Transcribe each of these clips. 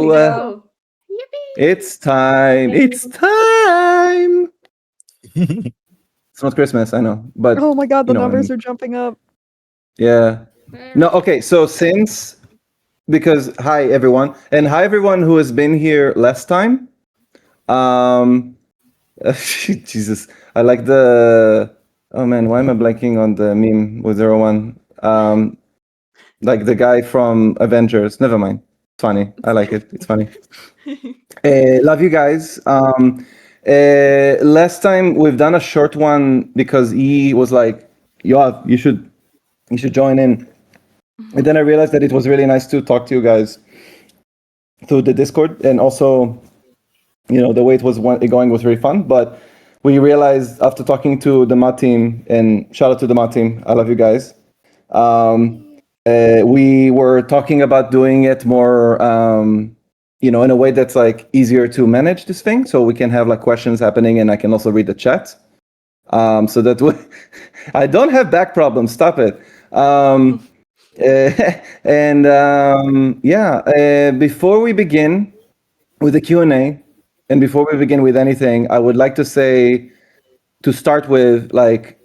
we go. It's time. It's time. It's not Christmas, I know, but Oh my god, the you know what I numbers mean. are jumping up. Yeah. No, okay. So because hi everyone, and hi everyone who has been here last time. Um, Jesus, I like the. Oh man, why am I blanking on the meme with 01? Like the guy from Avengers. Never mind. It's funny. I like it. It's funny. Love you guys. Last time we've done a short one because he was like, Yoav, you should join in. And then I realized that it was really nice to talk to you guys through the Discord, and also, the way it was going was very fun. But we realized after talking to the MAT team, and shout out to the MAT team, I love you guys. We were talking about doing it more, in a way that's like easier to manage this thing, so we can have like questions happening, and I can also read the chat. So that I don't have back problems. Stop it. Before we begin with the Q&A, and before we begin with anything, I would like to say, to start with, like,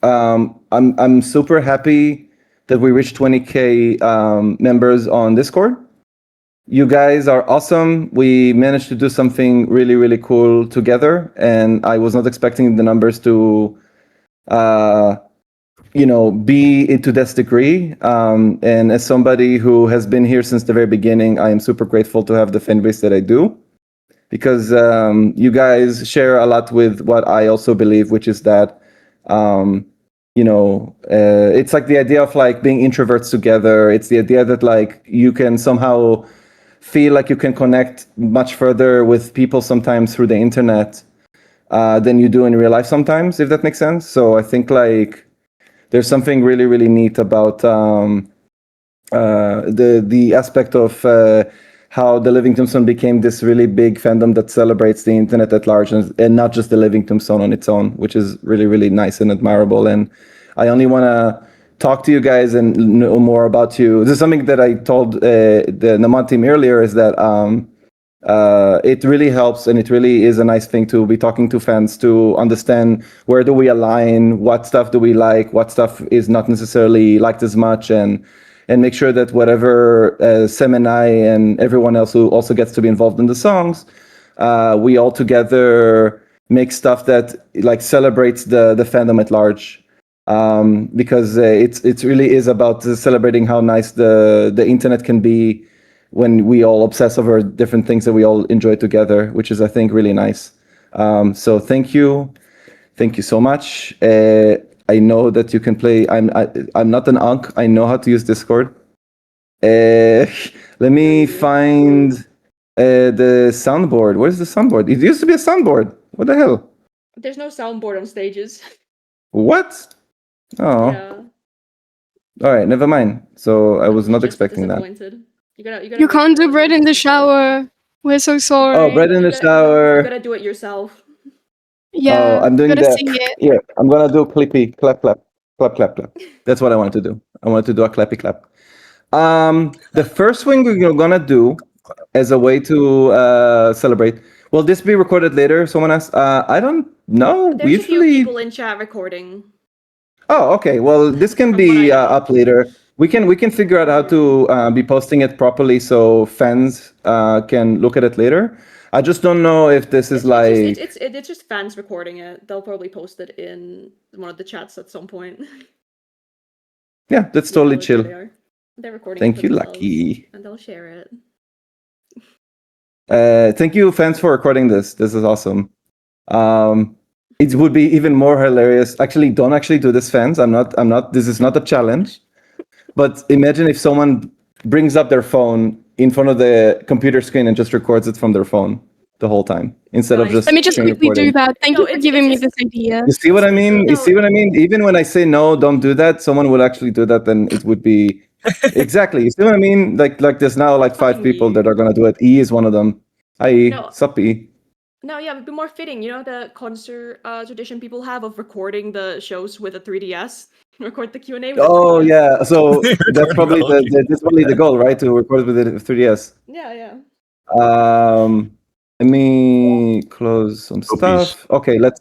I'm super happy that we reached 20K members on Discord. You guys are awesome. We managed to do something really, really cool together, and I was not expecting the numbers to be into this degree. And as somebody who has been here since the very beginning, I am super grateful to have the fan base that I do, because you guys share a lot with what I also believe, which is that, it's like the idea of like being introverts together. It's the idea that like you can somehow feel like you can connect much further with people sometimes through the internet than you do in real life sometimes, if that makes sense. So I think like there's something really, really neat about the aspect of how the Living Tombstone became this really big fandom that celebrates the internet at large, and not just the Living Tombstone on its own, which is really, really nice and admirable. And I only want to talk to you guys and know more about you. This is something that I told the Naman team earlier, is that it really helps, and it really is a nice thing to be talking to fans to understand where do we align, what stuff do we like, what stuff is not necessarily liked as much, and make sure that whatever Sem and I and everyone else who also gets to be involved in the songs, we all together make stuff that like celebrates the fandom at large, because it really is about celebrating how nice the internet can be when we all obsess over different things that we all enjoy together, which is, I think, really nice. So thank you so much. I know that you can play. I'm not an unk. I know how to use Discord. Let me find the soundboard. Where's the soundboard? It used to be a soundboard. What the hell? There's no soundboard on stages. What? Oh. Yeah. All right, never mind. So I was not expecting that. You can't do bread in the shower. We're so sorry. Oh, bread in the shower. You gotta do it yourself. Yeah. Oh, I'm doing gotta that. sing it. Yeah, I'm gonna do clippy, clap, clap, clap, clap, clap. That's what I wanted to do. I wanted to do a clappy clap. The first thing we're gonna do as a way to celebrate. Will this be recorded later? Someone asked. I don't know. There's Usually... a few people in chat recording. Oh, okay. Well, this can be up later. We can figure out how to be posting it properly so fans can look at it later. I just don't know if this is it's just fans recording it. They'll probably post it in one of the chats at some point. Yeah, that's totally chill. They're recording. Thank you, Lucky. And they'll share it. Thank you, fans, for recording this. This is awesome. It would be even more hilarious. Actually, don't do this, fans. I'm not. This is not a challenge. But imagine if someone brings up their phone in front of the computer screen and just records it from their phone the whole time, instead of just... Let me just quickly do that. Thank you for giving me this idea. You see what I mean? You see what I mean? Even when I say no, don't do that, someone would actually do that, then it would be... Exactly. You see what I mean? Like there's now like 5 people that are going to do it. E is one of them. Hi, sup, E. No, yeah, it'd be more fitting. You know the concert tradition people have of recording the shows with a 3DS? Record the Q&A with Oh, 3DS. yeah. So that's probably that's probably the goal, right? To record with the 3DS. Yeah. Let me close some stuff. Okay, let's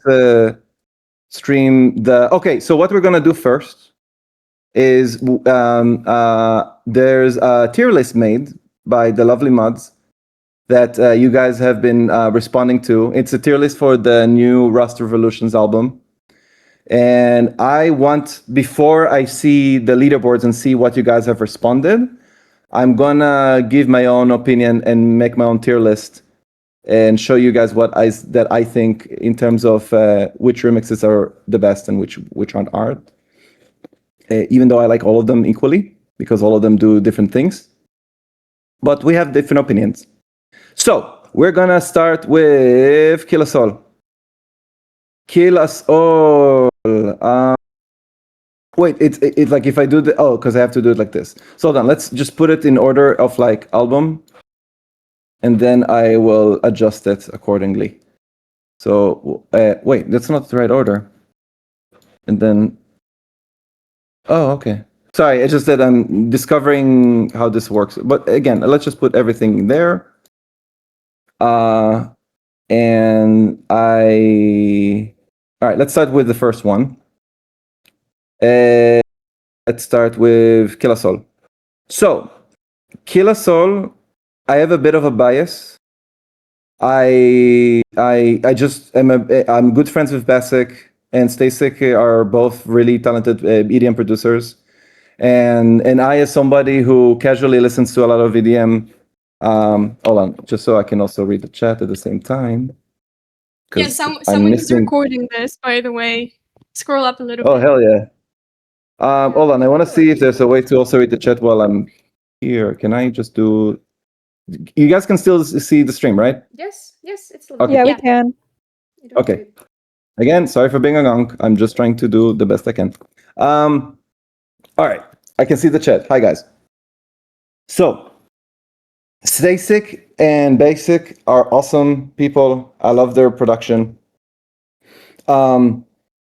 stream the. Okay, so what we're gonna do first is there's a tier list made by the lovely mods that you guys have been responding to. It's a tier list for the new Rust Revolutions album. And I want, before I see the leaderboards and see what you guys have responded, I'm gonna give my own opinion and make my own tier list and show you guys what I think in terms of which remixes are the best and which aren't. Even though I like all of them equally, because all of them do different things. But we have different opinions. So we're gonna start with Kill Us All. Kill Us All. Wait, it's like if I do because I have to do it like this. So hold on, let's just put it in order of like album, and then I will adjust it accordingly. So wait, that's not the right order. And then, okay. Sorry, it's just that I'm discovering how this works. But again, let's just put everything there. All right, let's start with the first one. Let's start with Kill Us All. So, Kill Us All, I have a bit of a bias. I'm good friends with Basic and Stasik are both really talented EDM producers. And I, as somebody who casually listens to a lot of EDM, hold on, just so I can also read the chat at the same time. Yeah, someone is recording this, by the way. Scroll up a little bit. Oh, hell yeah. Hold on, I want to see if there's a way to also read the chat while I'm here. Can I just do... You guys can still see the stream, right? Yes, it's still okay. Yeah, we can. Okay. Again, sorry for being a gong. I'm just trying to do the best I can. All right, I can see the chat. Hi, guys. So, Stasik and Basic are awesome people. I love their production. I'm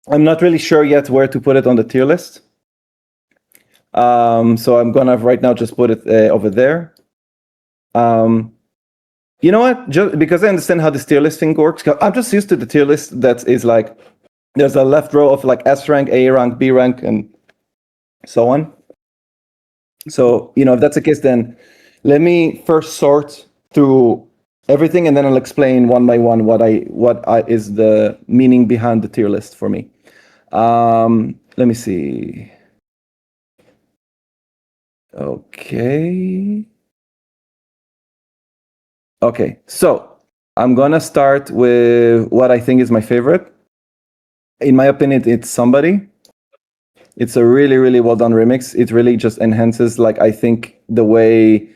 not really sure yet where to put it on the tier list. So I'm gonna right now just put it over there. You know what? Just because I understand how this tier list thing works, I'm just used to the tier list that is like, there's a left row of like S rank, A rank, B rank, and so on. So, if that's the case, then let me first sort through everything, and then I'll explain one by one what is the meaning behind the tier list for me. Let me see. Okay, so I'm gonna start with what I think is my favorite. In my opinion, it's Somebody. It's a really, really well done remix. It really just enhances, like, I think the way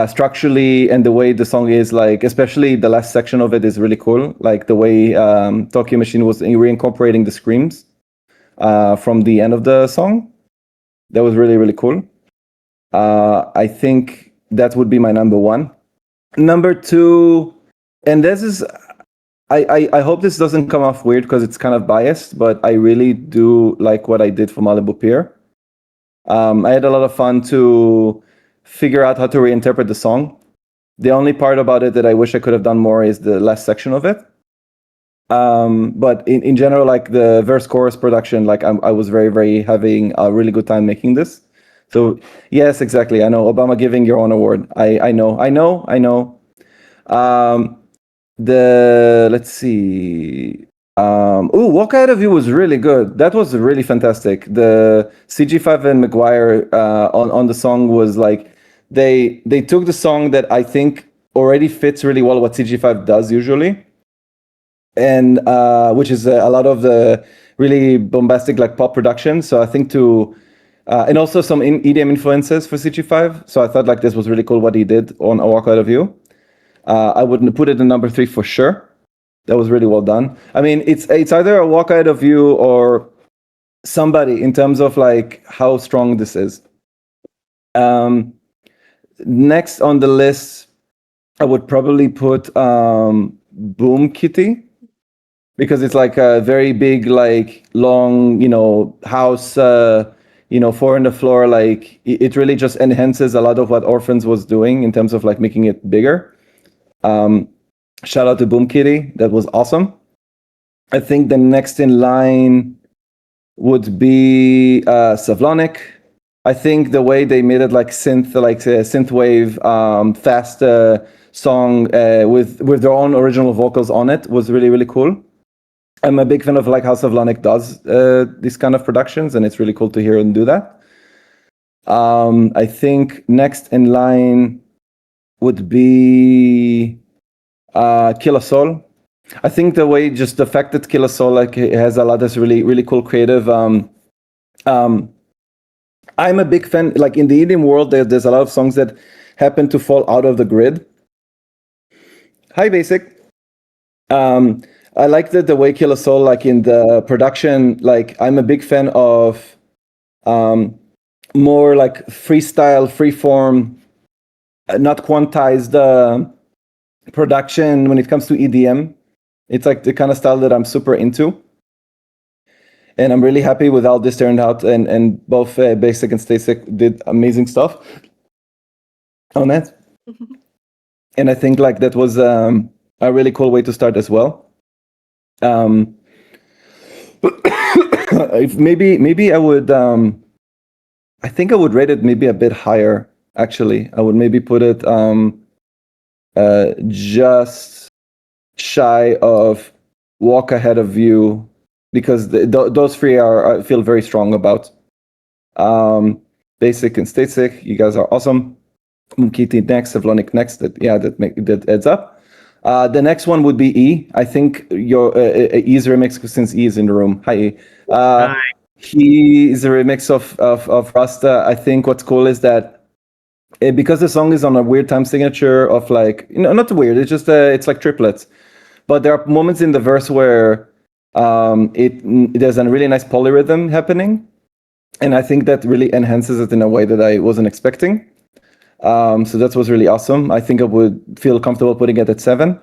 structurally and the way the song is, like, especially the last section of it is really cool. Like the way Tokyo Machine was reincorporating the screams from the end of the song. That was really, really cool. I think that would be my number one. Number two, and this is, I hope this doesn't come off weird because it's kind of biased, but I really do like what I did for Malibu Pier. I had a lot of fun to figure out how to reinterpret the song. The only part about it that I wish I could have done more is the last section of it. But in general, like the verse chorus production, like I was very, very having a really good time making this. So yes, exactly. I know, Obama giving your own award. I know. Let's see. Walk Out of You was really good. That was really fantastic. The CG5 and McGuire on the song was like, they took the song that I think already fits really well what CG5 does usually, and which is a lot of the really bombastic like pop production. So I think and also some EDM influences for CG5. So I thought like this was really cool what he did on A Walk Out of You. I wouldn't put it in number 3 for sure. That was really well done. I mean, it's either A Walk Out of You or Somebody in terms of like how strong this is. Next on the list, I would probably put Boom Kitty, because it's like a very big, like long, house, 4 on the floor. Like it really just enhances a lot of what Orphans was doing in terms of like making it bigger. Shout out to Boom Kitty, that was awesome. I think the next in line would be Savlonic. I think the way they made it like synthwave, fast song with their own original vocals on it was really, really cool. I'm a big fan of like how Savlonic does these kind of productions, and it's really cool to hear them do that. I think next in line would be Killa Soul. I think just the fact that Killa Soul like has a lot of really, really cool creative. I'm a big fan, like in the EDM world, there's a lot of songs that happen to fall out of the grid. Hi, Basic. I like the way Killa Soul, like in the production, like I'm a big fan of more like freestyle, freeform, not quantized production when it comes to EDM. It's like the kind of style that I'm super into. And I'm really happy with how this turned out, and both Basic and Stasek did amazing stuff on it. And I think like that was a really cool way to start as well. If maybe I would I think I would rate it maybe a bit higher. Actually, I would maybe put it just shy of Walk Ahead of You, because those three I feel very strong about. Basic and Stasek, you guys are awesome. Kitty next, Savlonic next. That adds up. The next one would be E. I think your E's remix, since E is in the room. Hi, E. Hi. He is a remix of Rasta. I think what's cool is that because the song is on a weird time signature of like, not weird. It's just it's like triplets. But there are moments in the verse where there's a really nice polyrhythm happening, and I think that really enhances it in a way that I wasn't expecting. So that was really awesome. I think I would feel comfortable putting it at 7,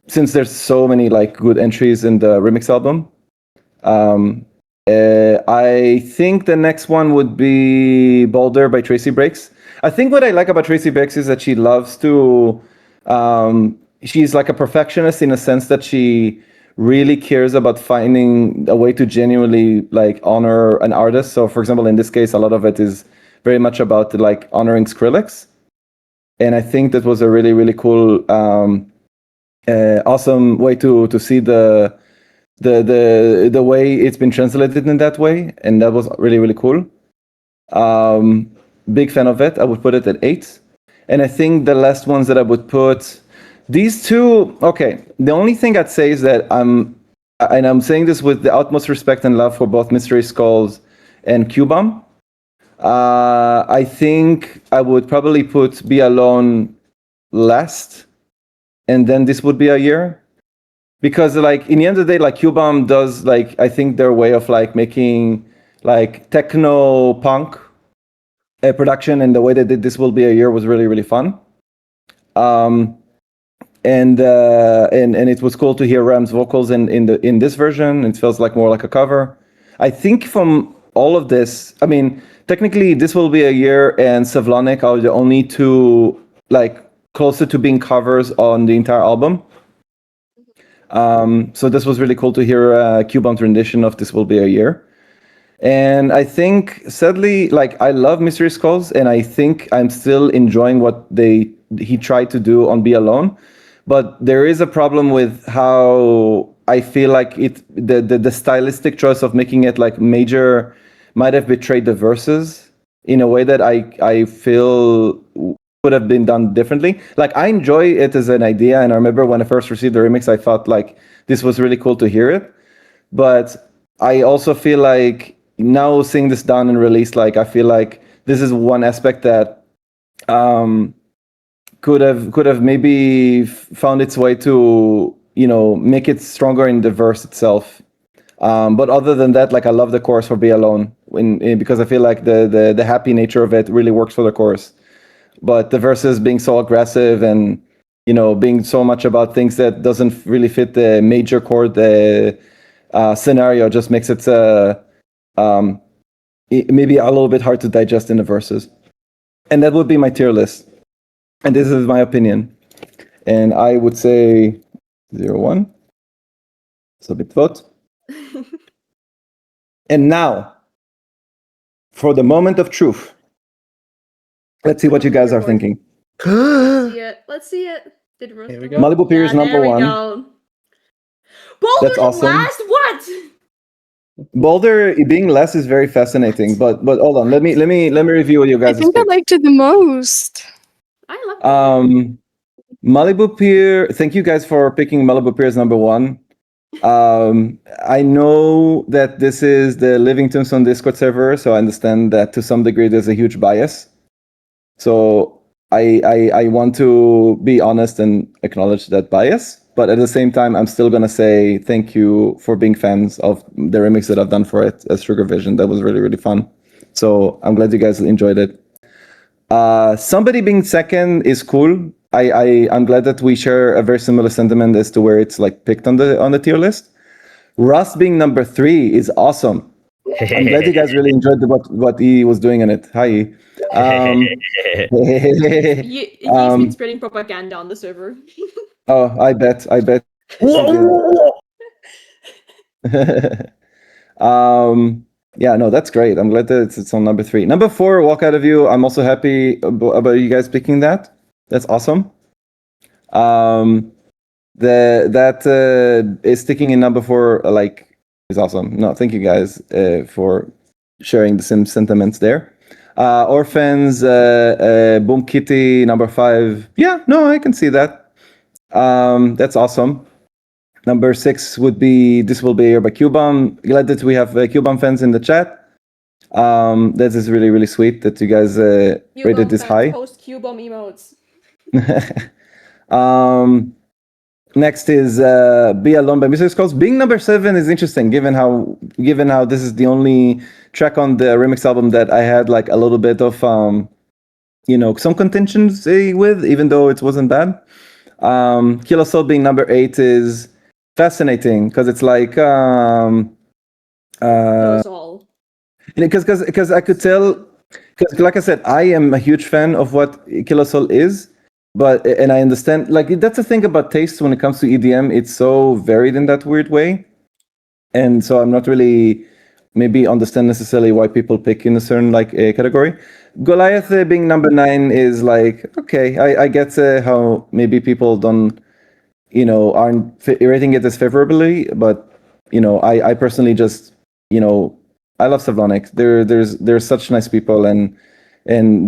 since there's so many like good entries in the remix album. I think the next one would be Boulder by Tracy Breaks. I think what I like about Tracy Breaks is that she loves to. She's like a perfectionist in a sense that she really cares about finding a way to genuinely like honor an artist. So, for example, in this case, a lot of it is very much about like honoring Skrillex, and I think that was a really, really cool, awesome way to see the way it's been translated in that way, and that was really, really cool. Big fan of it. I would put it at 8, and I think the last ones that I would put, these two. Okay, the only thing I'd say is that I'm saying this with the utmost respect and love for both Mystery Skulls and Q-Bomb. I think I would probably put Be Alone last, and then this would be a year. Because like in the end of the day, like Q-Bomb does like, I think their way of like making like techno punk production, and the way they did This Will Be a Year was really, really fun. And it was cool to hear Ram's vocals in this version. It feels like more like a cover. I think from all of this, I mean, technically This Will Be a Year and Savlonic are the only two like closer to being covers on the entire album. So this was really cool to hear Q-Bomb's rendition of This Will Be a Year. And I think, sadly, like I love Mystery Skulls, and I think I'm still enjoying what he tried to do on Be Alone. But there is a problem with how I feel like the stylistic choice of making it like major might have betrayed the verses in a way that I feel would have been done differently. Like I enjoy it as an idea, and I remember when I first received the remix, I thought like this was really cool to hear it. But I also feel like now seeing this done and released, like I feel like this is one aspect that could have maybe found its way to make it stronger in the verse itself. But other than that, like I love the chorus for Be Alone because I feel like the happy nature of it really works for the chorus. But the verses being so aggressive and being so much about things that doesn't really fit the major chord scenario just makes it maybe a little bit hard to digest in the verses. And that would be my tier list. And this is my opinion. And I would say 0-1. So vote. And now, for the moment of truth. Let's see what you guys are thinking. Let's see it. Let's see it. Did Here we go. Malibu Pier is number one. Go. Boulder's That's awesome. last? What? Boulder being less is very fascinating, but hold on. Let me review what you guys. I think I liked it the most. I love it. Malibu Pier. Thank you guys for picking Malibu Pier as number one. I know that this is the Living Tombstone Discord server, so I understand that to some degree there's a huge bias. So I want to be honest and acknowledge that bias, but at the same time, I'm still gonna say thank you for being fans of the remix that I've done for it as Sugar Vision. That was really, really fun. So I'm glad you guys enjoyed it. Somebody being second is cool. I'm glad that we share a very similar sentiment as to where it's like picked on the tier list. Rust being number 3 is awesome. I'm glad you guys really enjoyed what he was doing in it. Hi. He's been spreading propaganda on the server. Oh, I bet. Yeah, no, that's great. I'm glad that it's on number 3. Number 4, Walk Out of You. I'm also happy about you guys picking that. That's awesome. That is sticking in number 4 is awesome. No, thank you guys for sharing the same sentiments there. Orphans, Boom Kitty, number 5. Yeah, no, I can see that. That's awesome. Number 6 would be This Will Be Here by Cubomb. Glad that we have Cubomb fans in the chat. That is really, really sweet that you guys rated this high. Post Cubomb emotes. Next is Be Alone by Music Skulls. Being number 7 is interesting, given how this is the only track on the remix album that I had like a little bit of some contentions with, even though it wasn't bad. Kill Us All being number 8 is fascinating because it's like Kill Us All. Because I could tell, because like I said, I am a huge fan of what Kill Us All is. And I understand, like, that's the thing about taste when it comes to EDM. It's so varied in that weird way. And so I'm not really maybe understand necessarily why people pick in a certain category. Goliath being number 9 is like, okay, I get how maybe people don't, aren't rating it as favorably. But, I personally just, I love Savlonic. They're such nice people, and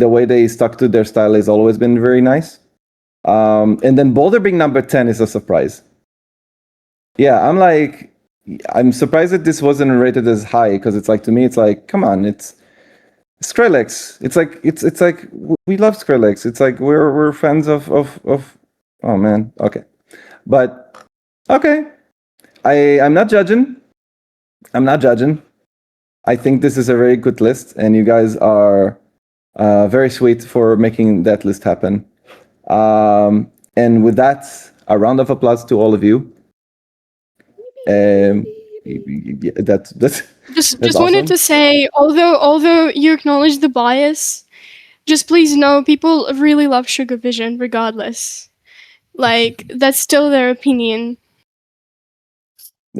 the way they stuck to their style has always been very nice. And then Boulder being number 10 is a surprise. Yeah, I'm surprised that this wasn't rated as high, because it's like, to me, it's like, come on, it's Skrillex. It's like we love Skrillex. It's like we're fans of oh man, okay. But okay. I'm not judging. I think this is a very good list, and you guys are very sweet for making that list happen. And with that, a round of applause to all of you. That's just awesome. Wanted to say, although you acknowledge the bias, just please know people really love Sugar Vision regardless. Like, that's still their opinion.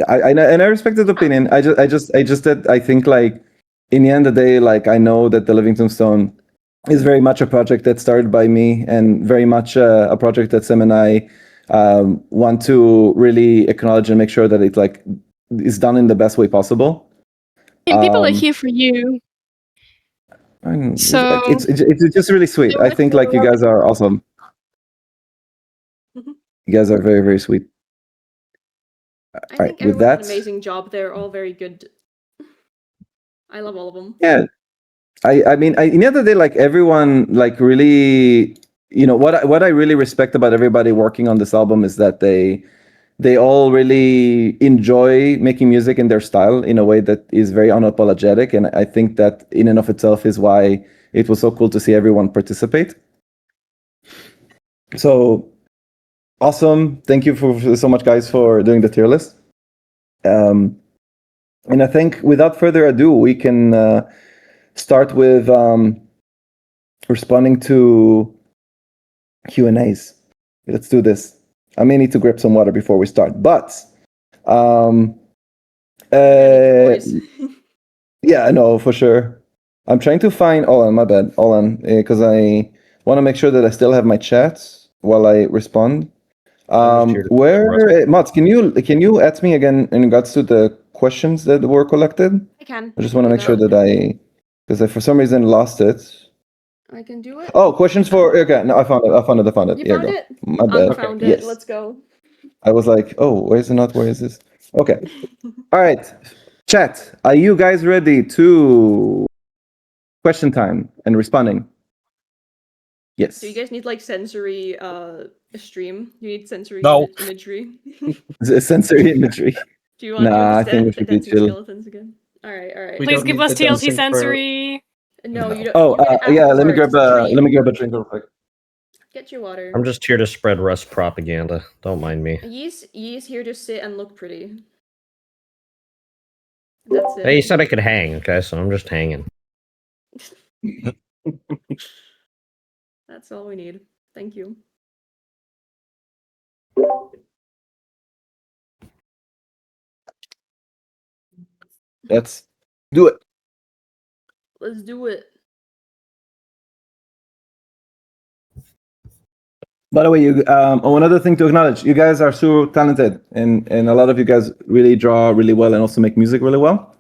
I respect that opinion. I just that I think, like, in the end of the day, like, I know that the Living Tombstone is very much a project that started by me, and very much a project that Sam and I want to really acknowledge and make sure that it is done in the best way possible. And people are here for you. So it's just really sweet. I think you guys are awesome. You guys are very, very sweet. I think everyone did an amazing job. They're all very good. I love all of them. Yeah. I mean, in the other day, like, everyone, like, really, what I really respect about everybody working on this album is that they all really enjoy making music in their style in a way that is very unapologetic. And I think that in and of itself is why it was so cool to see everyone participate. So awesome. Thank you for so much, guys, for doing the tier list. And I think without further ado, we can start with responding to Q&As. Let's do this. I may need to grab some water before we start, but yeah, I know for sure. I'm trying to find. Oh, my bad. Hold on, because I want to make sure that I still have my chats while I respond. Mats, can you ask me again in regards to the questions that were collected? I can. I just want to make sure that because I for some reason lost it. I can do it. Oh, questions for okay. No, I found it. You found it? My bad. Unfound it. Yes. Let's go. I was like, oh, where is it not? Where is this? Okay. All right. Chat, are you guys ready to question time and responding? Yes. Do you guys need like sensory stream? You need sensory imagery? Sensory imagery. Do you want I think we should be chill. skeletons again? All right. Please give us TLC sensory. No, you don't. Oh, yeah. Let me grab a drink real quick. Get your water. I'm just here to spread Russ propaganda. Don't mind me. Ye's here to sit and look pretty. That's it. Hey, you said I could hang, okay? So I'm just hanging. That's all we need. Thank you. Let's do it. Let's do it. By the way, one other thing to acknowledge, you guys are so talented, and a lot of you guys really draw really well and also make music really well.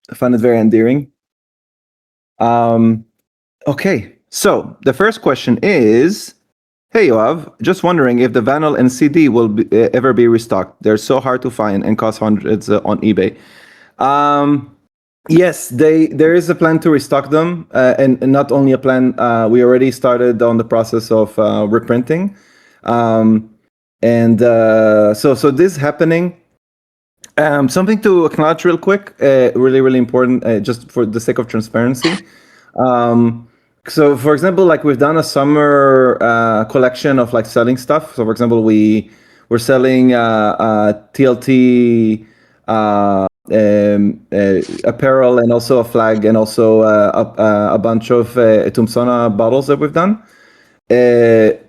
I find it very endearing. Okay, so the first question is, hey Yoav, just wondering if the vinyl and CD will ever be restocked. They're so hard to find and cost hundreds on eBay. Yes, there is a plan to restock them, and not only a plan. We already started on the process of reprinting, and so this is happening. Something to acknowledge real quick, really important, just for the sake of transparency. So, for example, like we've done a summer collection of like selling stuff. So, for example, we're selling TLT. Apparel and also a flag and also a bunch of Tumsona bottles that we've done.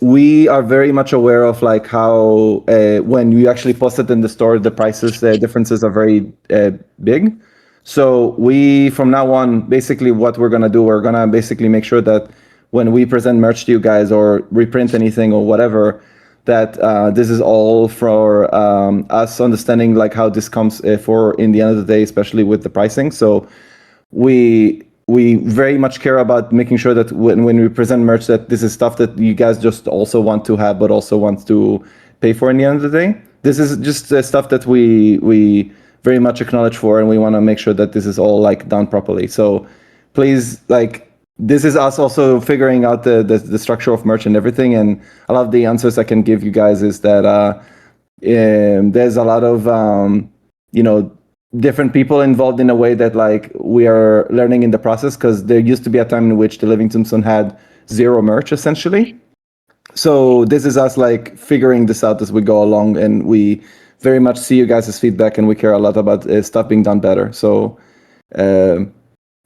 We are very much aware of like how when you actually post it in the store, the prices differences are very big. So we from now on, basically what we're gonna do, we're gonna basically make sure that when we present merch to you guys or reprint anything or whatever, that this is all for us understanding like how this comes for in the end of the day, especially with the pricing. So we very much care about making sure that when we present merch, that this is stuff that you guys just also want to have, but also want to pay for in the end of the day. This is just stuff that we very much acknowledge for, and we want to make sure that this is all like done properly. So please, like, this is us also figuring out the structure of merch and everything. And a lot of the answers I can give you guys is that there's a lot of different people involved in a way that like we are learning in the process, because there used to be a time in which the Living Tombstone had zero merch essentially. So this is us like figuring this out as we go along, and we very much see you guys' feedback, and we care a lot about stuff being done better. So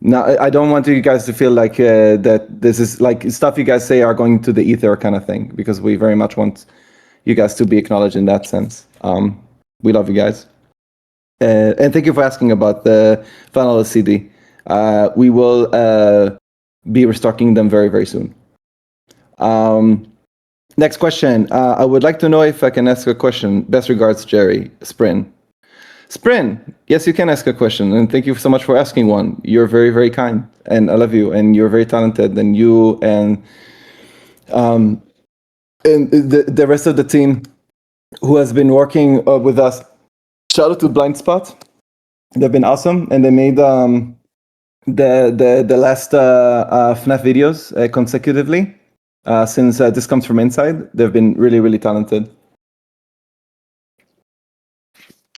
now, I don't want you guys to feel like that this is like stuff you guys say are going to the ether kind of thing, because we very much want you guys to be acknowledged in that sense. We love you guys. And thank you for asking about the vinyl CD. We will be restocking them very, very soon. Next question. I would like to know if I can ask a question. Best regards, Jerry. Sprin, yes, you can ask a question, and thank you so much for asking one. You're very, very kind, and I love you, and you're very talented, and you and the rest of the team who has been working with us. Shout out to Blind Spot. They've been awesome, and they made the last FNAF videos consecutively since this comes from inside. They've been really, really talented.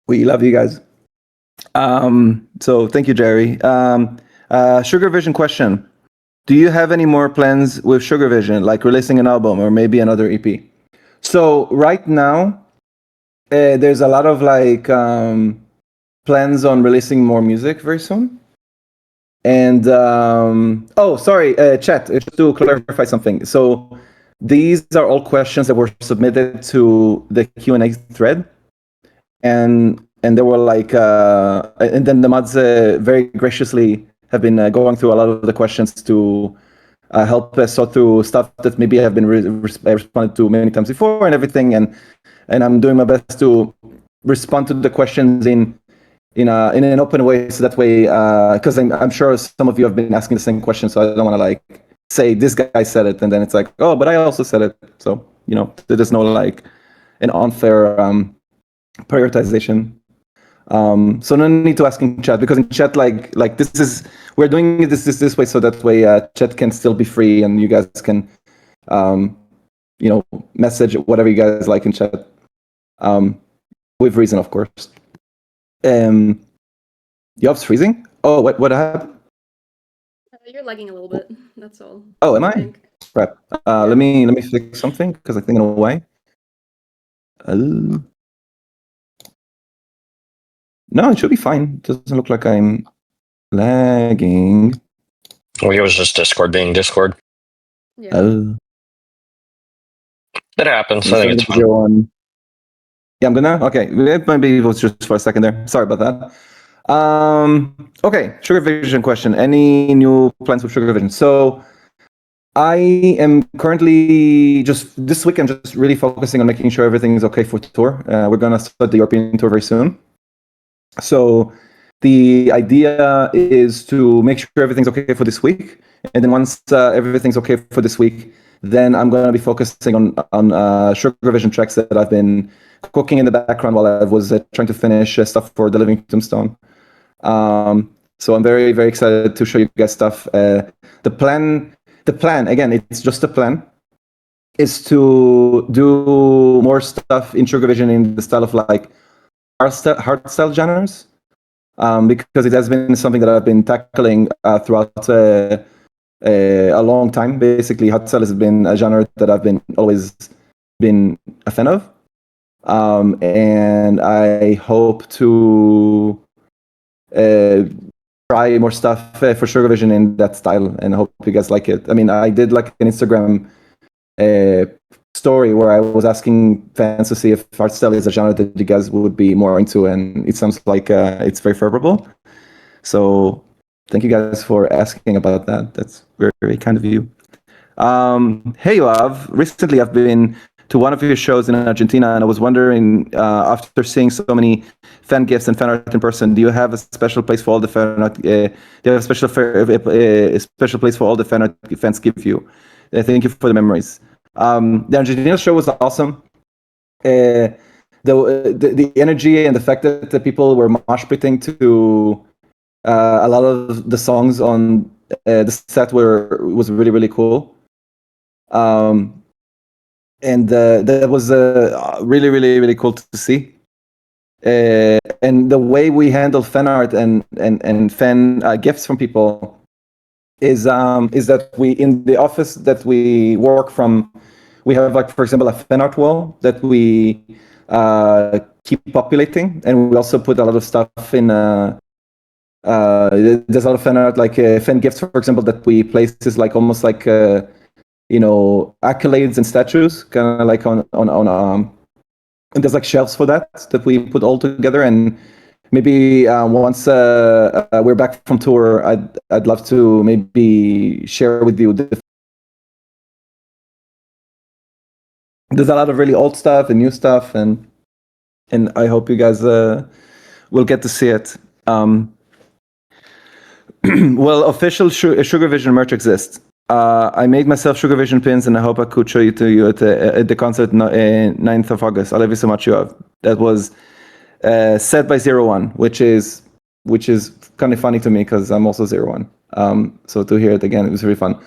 We love you guys. So thank you, Jerry. Sugar Vision question. Do you have any more plans with Sugar Vision, like releasing an album or maybe another EP? So right now, there's a lot of like plans on releasing more music very soon. And sorry, chat, just to clarify something. So these are all questions that were submitted to the Q&A thread, and there were like, and then the mods very graciously have been going through a lot of the questions to help us sort through stuff that maybe have been responded to many times before and everything, and I'm doing my best to respond to the questions in an open way, so that way, because I'm sure some of you have been asking the same question, so I don't want to like say this guy said it and then it's like, oh, but I also said it. So there's no like an unfair prioritization. So no need to ask in chat, because in chat like we're doing this way, so that way chat can still be free and you guys can message whatever you guys like in chat, with reason, of course. Yoav's freezing? Oh, what happened? You're lagging a little bit. That's all. Oh, am I? Crap. Let me fix something, because I think I know why. No, it should be fine. Doesn't look like I'm lagging. Well, it was just Discord being Discord. Yeah. It happens. I think it's fine. Yeah, I'm gonna. Okay, maybe it was just for a second there. Sorry about that. Okay, Sugar Vision question. Any new plans with Sugar Vision? So I am currently this week I'm just really focusing on making sure everything is okay for tour. We're gonna start the European tour very soon. So the idea is to make sure everything's okay for this week, and then once everything's okay for this week, then I'm going to be focusing on Sugar Vision tracks that I've been cooking in the background while I was trying to finish stuff for the Living Tombstone. So I'm very, very excited to show you guys stuff. The plan, again, it's just a plan, is to do more stuff in Sugar Vision in the style of like hardstyle genres, because it has been something that I've been tackling throughout a long time. Basically, hardstyle has been a genre that I've always been a fan of, and I hope to try more stuff for Sugar Vision in that style, and I hope you guys like it. I mean, I did like an Instagram story where I was asking fans to see if hardstyle is a genre that you guys would be more into, and it sounds like it's very favorable. So thank you guys for asking about that. That's very, very kind of you. Hey, Yoav. Recently, I've been to one of your shows in Argentina, and I was wondering, after seeing so many fan gifts and fan art in person, do you have a special place for all the fan art? Do you have a special place for all the fan art fans give you? Thank you for the memories. The Argentina show was awesome. The energy and the fact that the people were mosh pitting to a lot of the songs on the set was really, really cool. And that was really, really, really cool to see. And the way we handle fan art and fan gifts from people is that we, in the office that we work from, we have, like, for example, a fan art wall that we keep populating, and we also put a lot of stuff in. There's a lot of fan art, like fan gifts, for example, that we place is like almost like accolades and statues, kind of like on and there's like shelves for that we put all together. And maybe once we're back from tour, I'd love to maybe share with you there's a lot of really old stuff and new stuff, and I hope you guys will get to see it. Well, official Sugar Vision merch exists. I made myself Sugar Vision pins, and I hope I could show you at the concert 9th of August. I love you so much, Yoav. That was said by 01, which is kind of funny to me because I'm also 01. So to hear it again, it was really fun.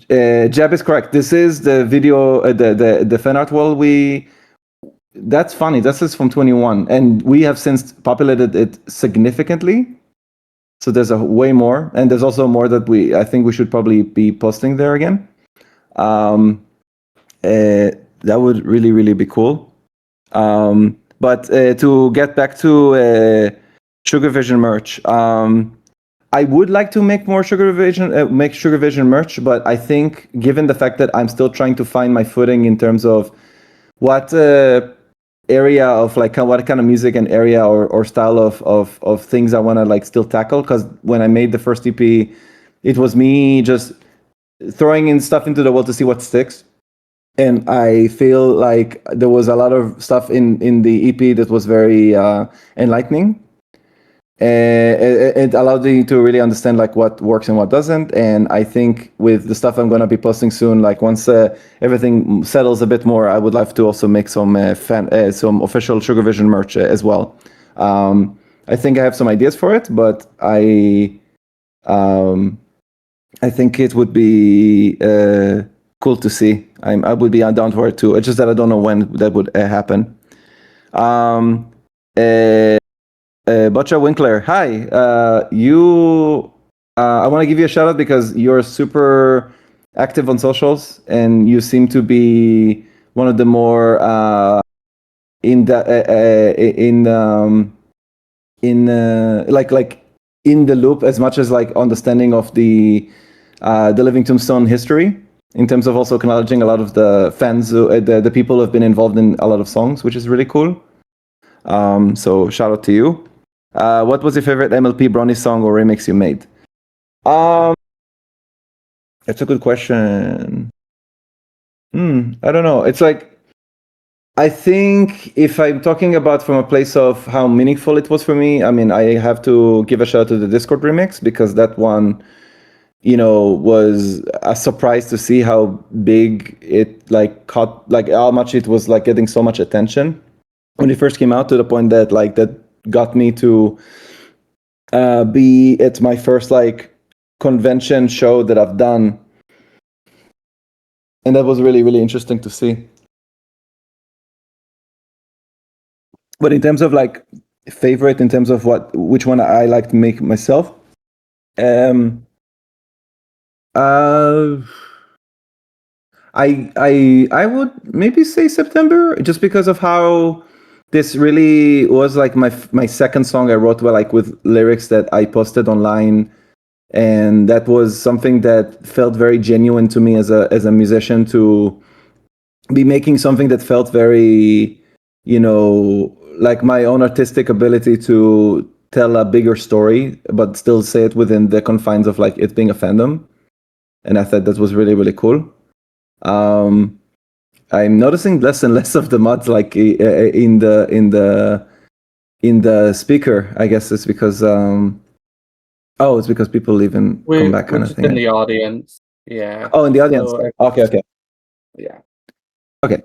Jeb is correct. This is the video, the fan art wall. That's funny. This is from 21, and we have since populated it significantly. So there's a way more, and there's also more that I think we should probably be posting there again. That would really, really be cool. But to get back to Sugar Vision merch, I would like to make more Sugar Vision merch, but I think given the fact that I'm still trying to find my footing in terms of what area of like what kind of music and area or style of things I want to like still tackle, because when I made the first EP, it was me just throwing in stuff into the world to see what sticks. And I feel like there was a lot of stuff in the EP that was very enlightening. It allowed me to really understand like what works and what doesn't. And I think with the stuff I'm going to be posting soon, like once everything settles a bit more, I would love to also make some some official Sugar Vision merch as well. I think I have some ideas for it, but I think it would be cool to see. I would be down for it too. It's just that I don't know when that would happen. Butcha Winkler, hi. I want to give you a shout out because you're super active on socials and you seem to be one of the more in the loop as much as like understanding of the Living Tombstone history in terms of also acknowledging a lot of the fans, the people who have been involved in a lot of songs, which is really cool. So shout out to you. What was your favorite MLP Brownie song or remix you made? That's a good question. I don't know. It's like, I think if I'm talking about from a place of how meaningful it was for me, I mean, I have to give a shout out to the Discord remix because that one, you know, was a surprise to see how big it like caught, like how much it was like getting so much attention when it first came out, to the point that like that got me to be at my first like convention show that I've done, and that was really, really interesting to see. But in terms of like favorite, in terms of which one I like to make myself, I would maybe say September, just because of how this really was like my second song I wrote, like with lyrics that I posted online, and that was something that felt very genuine to me as a musician, to be making something that felt very, you know, like my own artistic ability to tell a bigger story, but still say it within the confines of like it being a fandom. And I thought that was really, really cool. I'm noticing less and less of the mods like in the speaker. I guess it's because it's because people leave and come back kind of thing. In the audience, yeah. Oh, in the audience. So, okay. Yeah. Okay.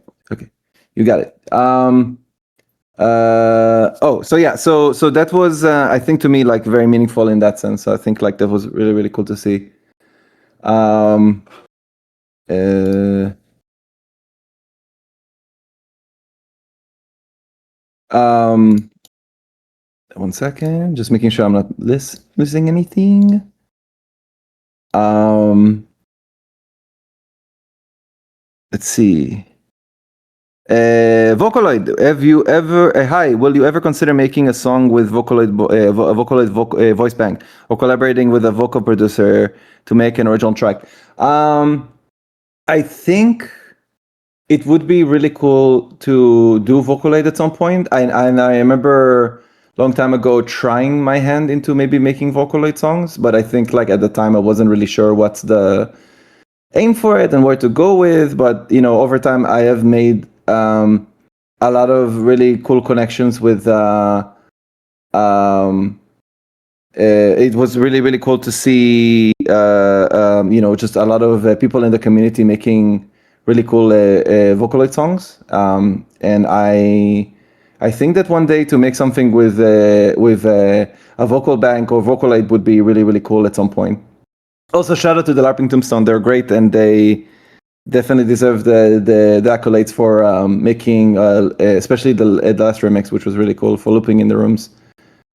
You got it. So that was I think to me like very meaningful in that sense. So I think like that was really, really cool to see. One second, just making sure I'm not losing anything. Let's see. Vocaloid, have you ever? Hi, will you ever consider making a song with Vocaloid voice bank, or collaborating with a vocal producer to make an original track? I think it would be really cool to do Vocaloid at some point. And I remember a long time ago trying my hand into maybe making Vocaloid songs, but I think like at the time I wasn't really sure what's the aim for it and where to go with. But you know, over time I have made a lot of really cool connections with it was really, really cool to see you know, just a lot of people in the community making really cool Vocaloid songs, and I think that one day to make something with a vocal bank or Vocaloid would be really, really cool at some point. Also, shout out to the LARPing Tombstone. They're great, and they definitely deserve the accolades for making, especially the last remix, which was really cool, for looping in the rooms.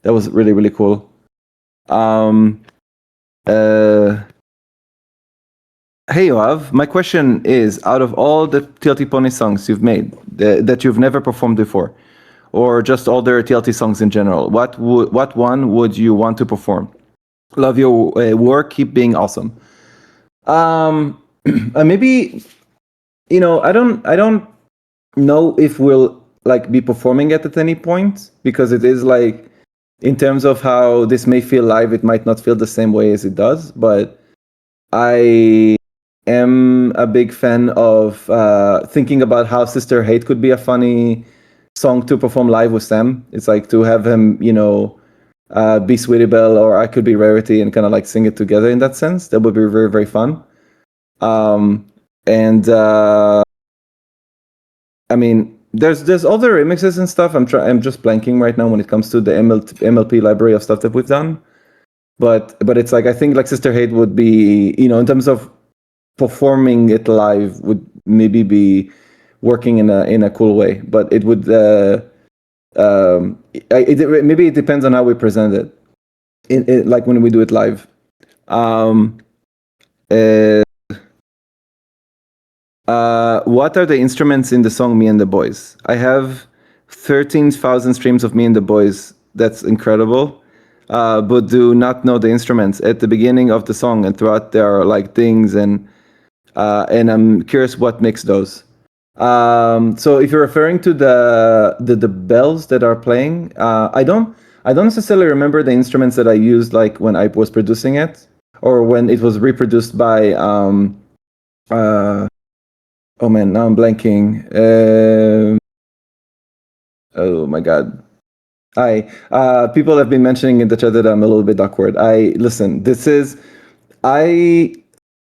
That was really, really cool. Hey Yoav, my question is, out of all the TLT Pony songs you've made that you've never performed before, or just all their TLT songs in general, what one would you want to perform? Love your work. Keep being awesome. Maybe, I don't know if we'll like be performing it at any point, because it is like, in terms of how this may feel live, it might not feel the same way as it does. But I am a big fan of thinking about how Sister Hate could be a funny song to perform live with Sam. It's like to have him, be Sweetie Belle, or I Could Be Rarity, and kind of like sing it together in that sense. That would be very, very fun. And I mean, there's other remixes and stuff. I'm just blanking right now when it comes to the MLP library of stuff that we've done. But it's like, I think like Sister Hate would be, in terms of performing it live, would maybe be working in a cool way. But it would maybe it depends on how we present it. Like when we do it live. What are the instruments in the song Me and the Boys? I have 13,000 streams of Me and the Boys. That's incredible. But do not know the instruments. At the beginning of the song and throughout, there are like things, and I'm curious what makes those. So if you're referring to the bells that are playing, I don't necessarily remember the instruments that I used, like when I was producing it, or when it was reproduced by oh man, now I'm blanking. Oh my god. People have been mentioning in the chat that I'm a little bit awkward. Listen, I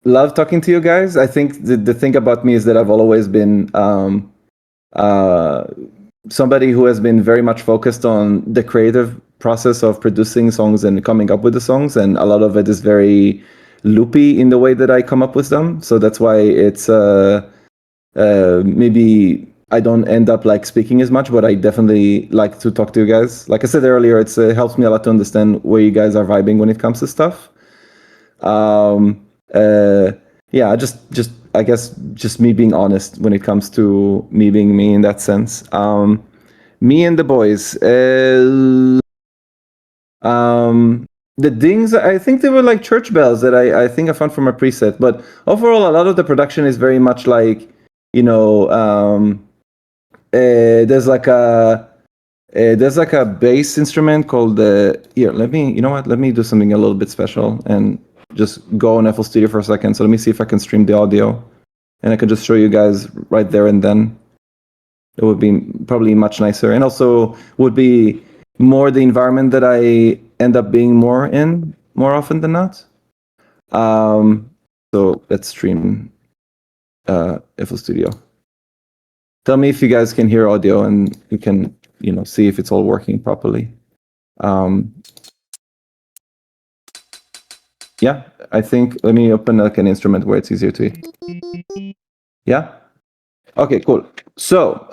love talking to you guys. I think the thing about me is that I've always been somebody who has been very much focused on the creative process of producing songs and coming up with the songs, and a lot of it is very loopy in the way that I come up with them. So that's why it's maybe I don't end up like speaking as much, but I definitely like to talk to you guys. Like I said earlier, it helps me a lot to understand where you guys are vibing when it comes to stuff. Yeah, just I guess just me being honest when it comes to me being me in that sense. Me and the Boys. The dings, I think they were like church bells that I think I found from a preset. But overall, a lot of the production is very much like, there's like a bass instrument called here. Let me do something a little bit special and just go on FL Studio for a second. So let me see if I can stream the audio, and I can just show you guys right there and then. It would be probably much nicer, and also would be more the environment that I end up being more often than not. So let's stream FL Studio. Tell me if you guys can hear audio, and you can see if it's all working properly. Yeah, I think let me open like an instrument where it's easier to hear. Yeah. Okay, cool. So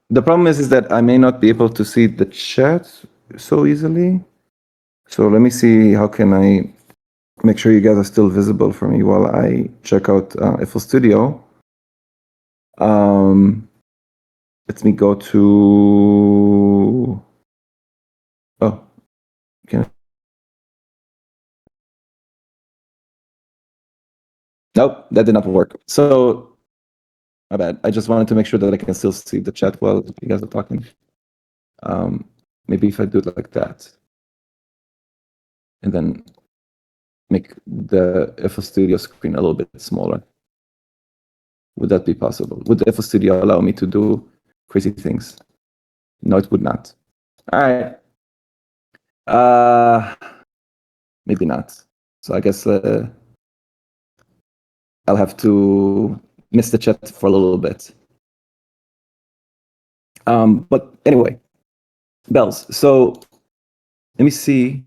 the problem is that I may not be able to see the chat so easily. So let me see, how can I make sure you guys are still visible for me while I check out FL Studio. Let me go to... Oh, can... Nope, that did not work. So, my bad. I just wanted to make sure that I can still see the chat while you guys are talking. Maybe if I do it like that, and then make the FL Studio screen a little bit smaller. Would that be possible? Would the FL Studio allow me to do crazy things? No, it would not. All right. Maybe not. So I guess I'll have to miss the chat for a little bit. But anyway, bells. So let me see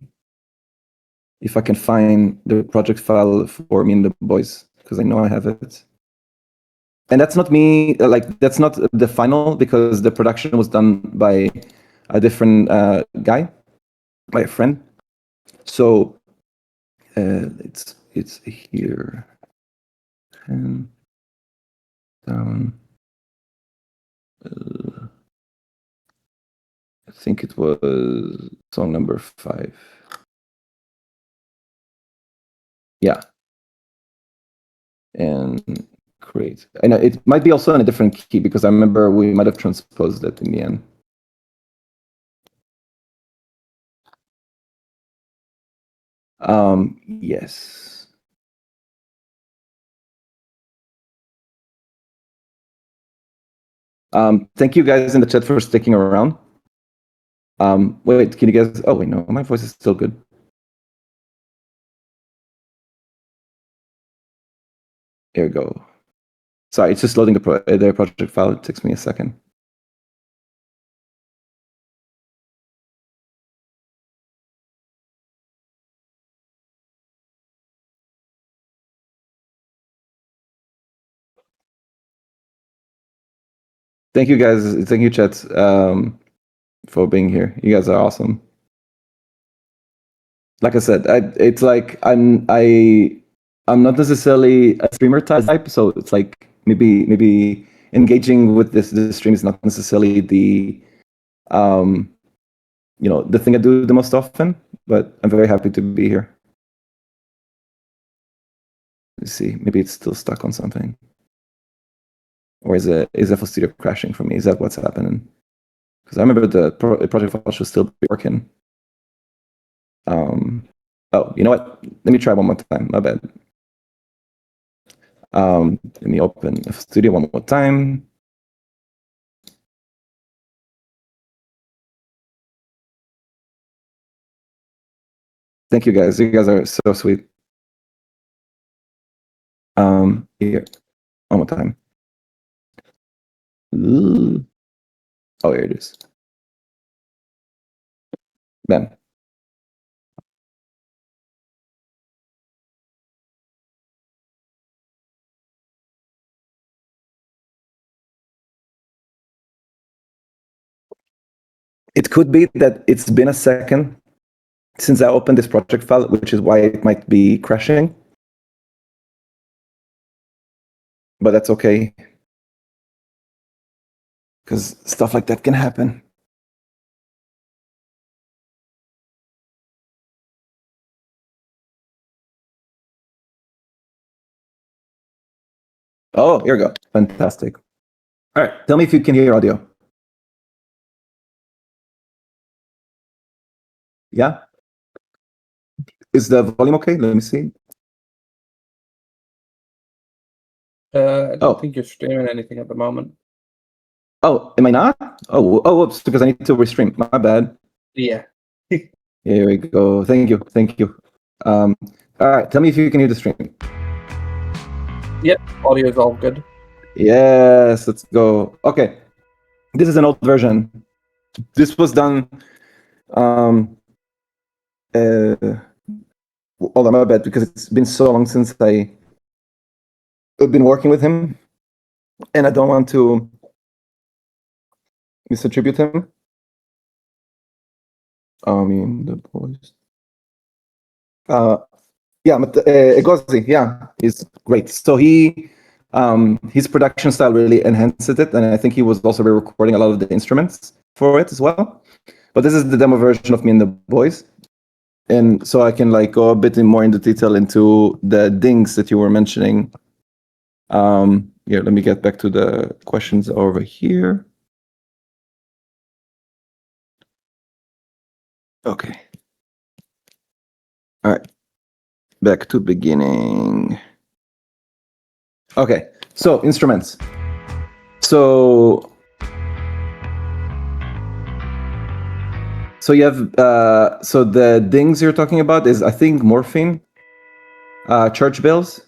if I can find the project file for Me and the Boys, because I know I have it. And that's not me, that's not the final, because the production was done by a different guy, by a friend. So it's here, and down. I think it was song number 5. Yeah. And create. And it might be also in a different key because I remember we might have transposed it in the end. Yes. Thank you guys in the chat for sticking around. Wait, can you guys? Oh wait, no, my voice is still good. Here we go. Sorry, it's just loading the project file. It takes me a second. Thank you guys. Thank you, chat, for being here. You guys are awesome. Like I said, it's like I'm not necessarily a streamer type, so it's like maybe engaging with this stream is not necessarily the the thing I do the most often, but I'm very happy to be here. Let's see, maybe it's still stuck on something. Or is FL Studio crashing for me? Is that what's happening? Because I remember the project file should still be working. Oh, you know what? Let me try one more time. My bad. Let me open FL Studio one more time. Thank you guys. You guys are so sweet. Here, one more time. Ooh. Oh, here it is. Bam. It could be that it's been a second since I opened this project file, which is why it might be crashing. But that's okay, because stuff like that can happen. Oh, here we go. Fantastic. All right, tell me if you can hear audio. Yeah? Is the volume okay? Let me see. I don't think you're streaming anything at the moment. Oh, am I not? Oh, whoops, because I need to restream. My bad. Yeah. Here we go. Thank you. All right, tell me if you can hear the stream. Yep, audio is all good. Yes, let's go. Okay, this is an old version. This was done. Hold on, my bad, because it's been so long since I've been working with him, and I don't want to misattribute him. I mean, the voice. Yeah, but Egozi, yeah, is great. So his production style really enhances it, and I think he was also re-recording a lot of the instruments for it as well. But this is the demo version of me and the boys, and so I can like go a bit more into detail into the dings that you were mentioning. Here, let me get back to the questions over here. Okay. All right. Back to beginning. Okay, so instruments. So you have so the dings you're talking about is, I think, morphine, church bells.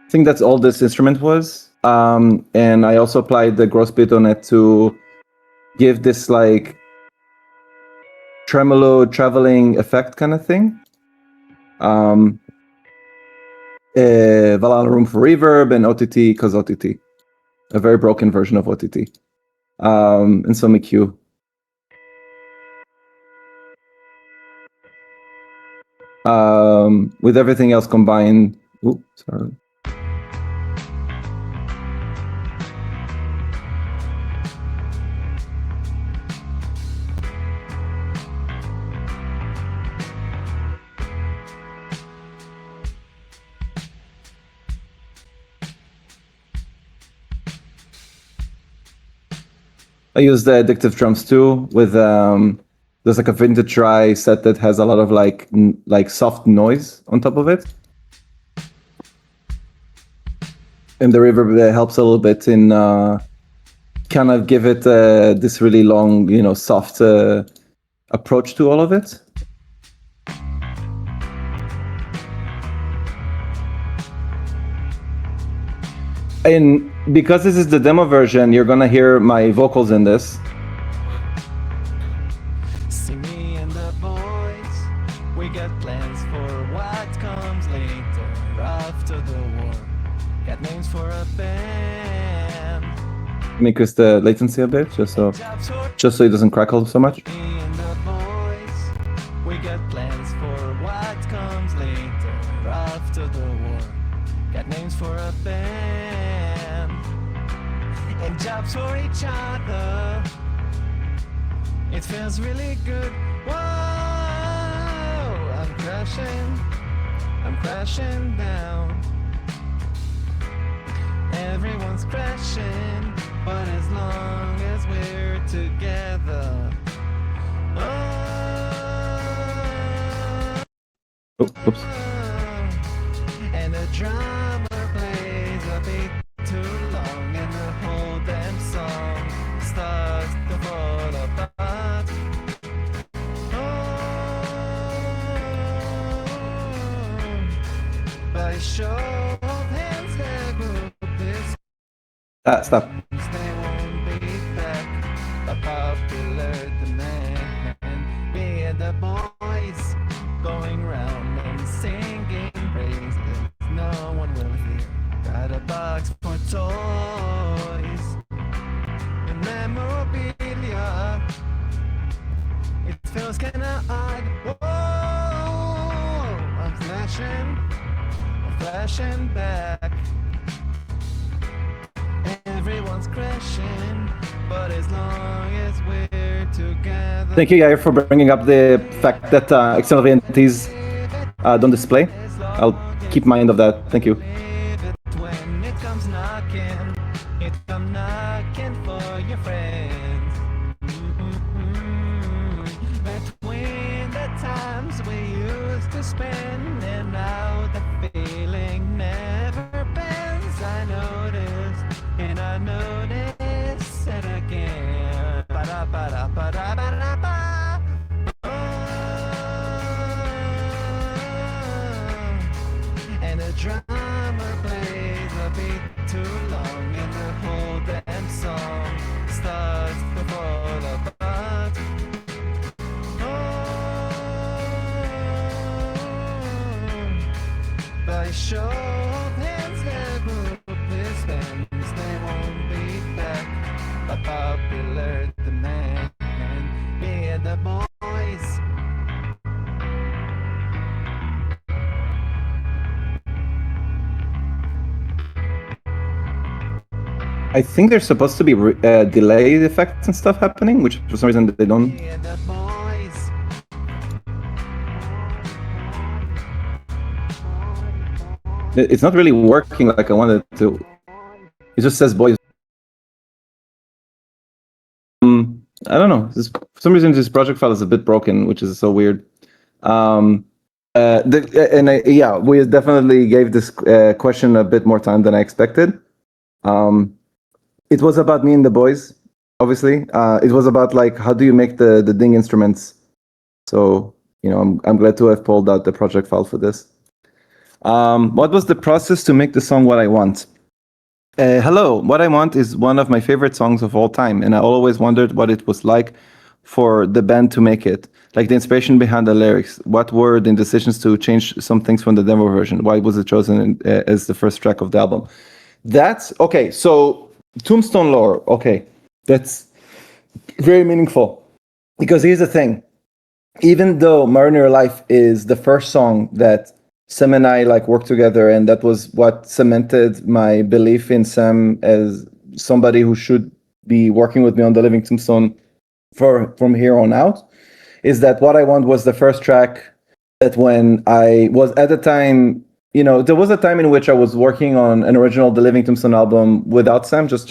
I think that's all this instrument was. And I also applied the gross bit on it to give this like tremolo traveling effect kind of thing. Valhalla room for reverb and OTT, because OTT, a very broken version of OTT, and some EQ. With everything else combined. Oops, sorry. I used the Addictive Drums too with there's like a vintage dry set that has a lot of like soft noise on top of it. And the reverb helps a little bit in kind of give it this really long, soft approach to all of it. And because this is the demo version, you're gonna hear my vocals in this. See me and the boys, we got plans for what comes later after the war. Got names for a band. Increase the latency a bit, just so it doesn't crackle so much. Me and the boys, we got plans for what comes later after the war. Got names for a band and jobs for each other. It feels really good. Whoa, I'm crashing down. Everyone's crashing, but as long as we're together. Oh, oops. And the drummer plays a beat too long, and the whole damn song starts to fall apart. By show of hands, the group is Stop. they won't be back. A popular demand. Me and the boys going round and singing praises. No one will hear. Got a box for toys and memorabilia. It feels kinda odd. Whoa, I'm flashing back. Everyone's crashing, but as long as we're together. Thank you, Yair, for bringing up the fact that external VNTs don't display. I'll keep mind of that. Thank you. When it comes knocking, it come knocking for your friends. Between the times we used to spend and now the feeling never bends. I noticed, and I notice it again. Ba-da-ba-da-ba-da-ba-da-ba. And the drummer plays a beat too long, and the whole damn song starts to fall apart. By show of hands, the group is fans, they won't be back. A popular demand, me and the boys. I think there's supposed to be delay effects and stuff happening, which for some reason they don't. Me and the boys. It's not really working like I wanted it to. It just says boys. I don't know. For some reason, this project file is a bit broken, which is so weird. We definitely gave this question a bit more time than I expected. It was about me and the boys, obviously. It was about like how do you make the ding instruments. So I'm glad to have pulled out the project file for this. What was the process to make the song What I Want? Hello, What I Want is one of my favorite songs of all time, and I always wondered what it was like for the band to make it. Like the inspiration behind the lyrics. What were the decisions to change some things from the demo version? Why was it chosen as the first track of the album? That's okay. So Tombstone lore. Okay, that's very meaningful because here's the thing. Even though Mariner Life is the first song that Sam and I worked together, and that was what cemented my belief in Sam as somebody who should be working with me on the Living Tombstone from here on out, is that What I Want was the first track that when I was at the time, there was a time in which I was working on an original The Living Tombstone album without Sam, just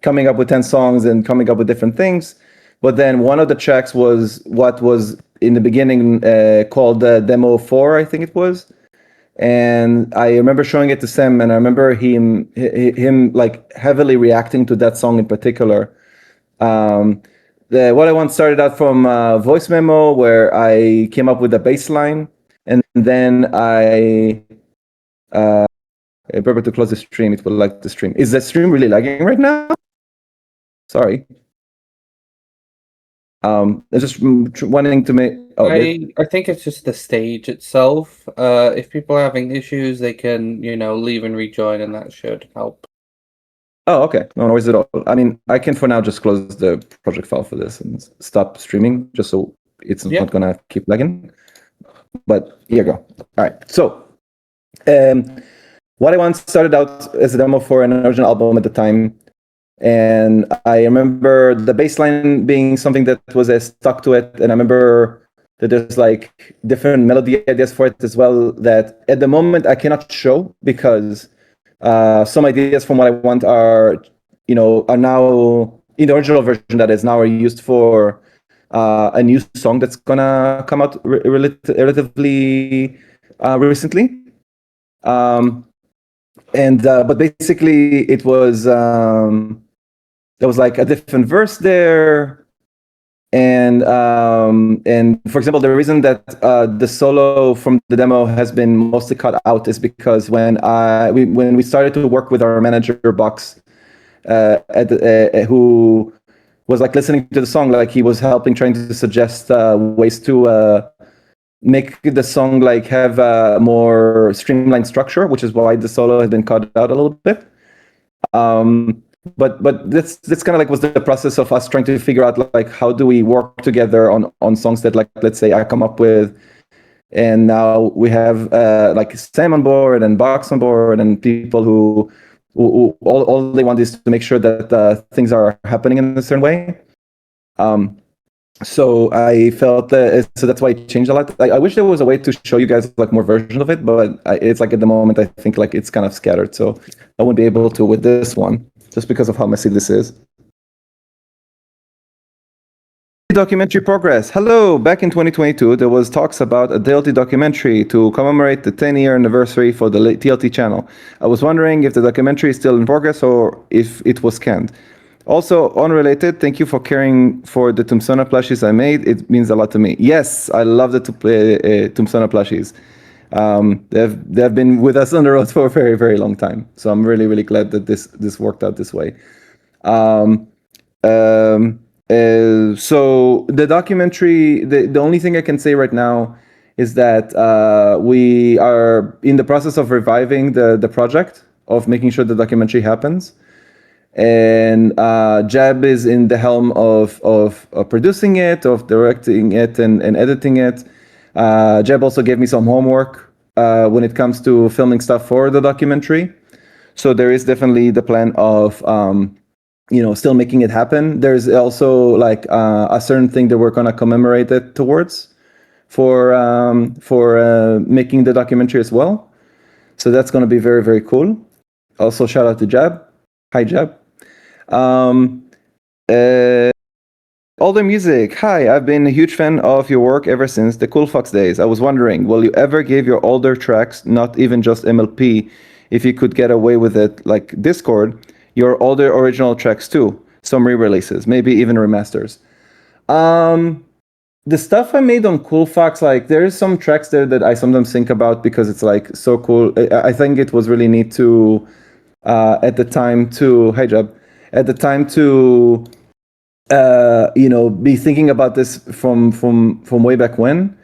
coming up with 10 songs and coming up with different things. But then one of the tracks was what was in the beginning called Demo 4, I think it was. And I remember showing it to Sam, and I remember him like heavily reacting to that song in particular. What I want started out from a voice memo where I came up with a bass line, and then I remember to close the stream. It will like the stream. Is the stream really lagging right now? Sorry. I'm just wanting to make. Oh, I think it's just the stage itself. If people are having issues, they can, leave and rejoin, and that should help. Oh, okay. No worries at all. I mean, I can for now just close the project file for this and stop streaming, just so it's not gonna keep lagging. But here you go. All right. So, what I once started out as a demo for an original album at the time. And I remember the bass line being something that was stuck to it. And I remember that there's like different melody ideas for it as well that at the moment I cannot show because some ideas from what I want are now in the original version that is now used for a new song that's gonna come out relatively recently. But basically it was there was like a different verse there, and for example, the reason that the solo from the demo has been mostly cut out is because when we started to work with our manager Box, who was like listening to the song, like he was helping, trying to suggest ways to make the song like have a more streamlined structure, which is why the solo has been cut out a little bit. But that's kind of like was the process of us trying to figure out like how do we work together on songs that, like, let's say I come up with, and now we have like Sam on board and Box on board and people who all they want is to make sure that things are happening in a certain way. So I felt so that's why it changed a lot. I wish there was a way to show you guys like more versions of it, but it's like at the moment I think like it's kind of scattered, so I won't be able to with this one just because of how messy this is. Documentary progress. Hello, back in 2022 there was talks about a TLT documentary to commemorate the 10-year anniversary for the TLT channel. I was wondering if the documentary is still in progress or if it was canned. Also, unrelated, thank you for caring for the Tumsona plushies I made. It means a lot to me. Yes, I love the Tumsona plushies. They've been with us on the road for a very, very long time. So I'm really, really glad that this worked out this way. So the documentary, the only thing I can say right now is that we are in the process of reviving the project, of making sure the documentary happens. And Jeb is in the helm of producing it, of directing it and editing it. Jeb also gave me some homework when it comes to filming stuff for the documentary. So there is definitely the plan of still making it happen. There's also like a certain thing that we're gonna commemorate it towards for making the documentary as well. So that's gonna be very, very cool. Also, shout out to Jeb. Hi, Jeb. Older music. Hi, I've been a huge fan of your work ever since the Cool Fox days. I was wondering, will you ever give your older tracks, not even just MLP, if you could get away with it, like Discord, your older original tracks too, some re-releases, maybe even remasters? The stuff I made on Cool Fox, like there is some tracks there that I sometimes think about because it's like so cool. I think it was really neat to at the time to be thinking about this from way back when.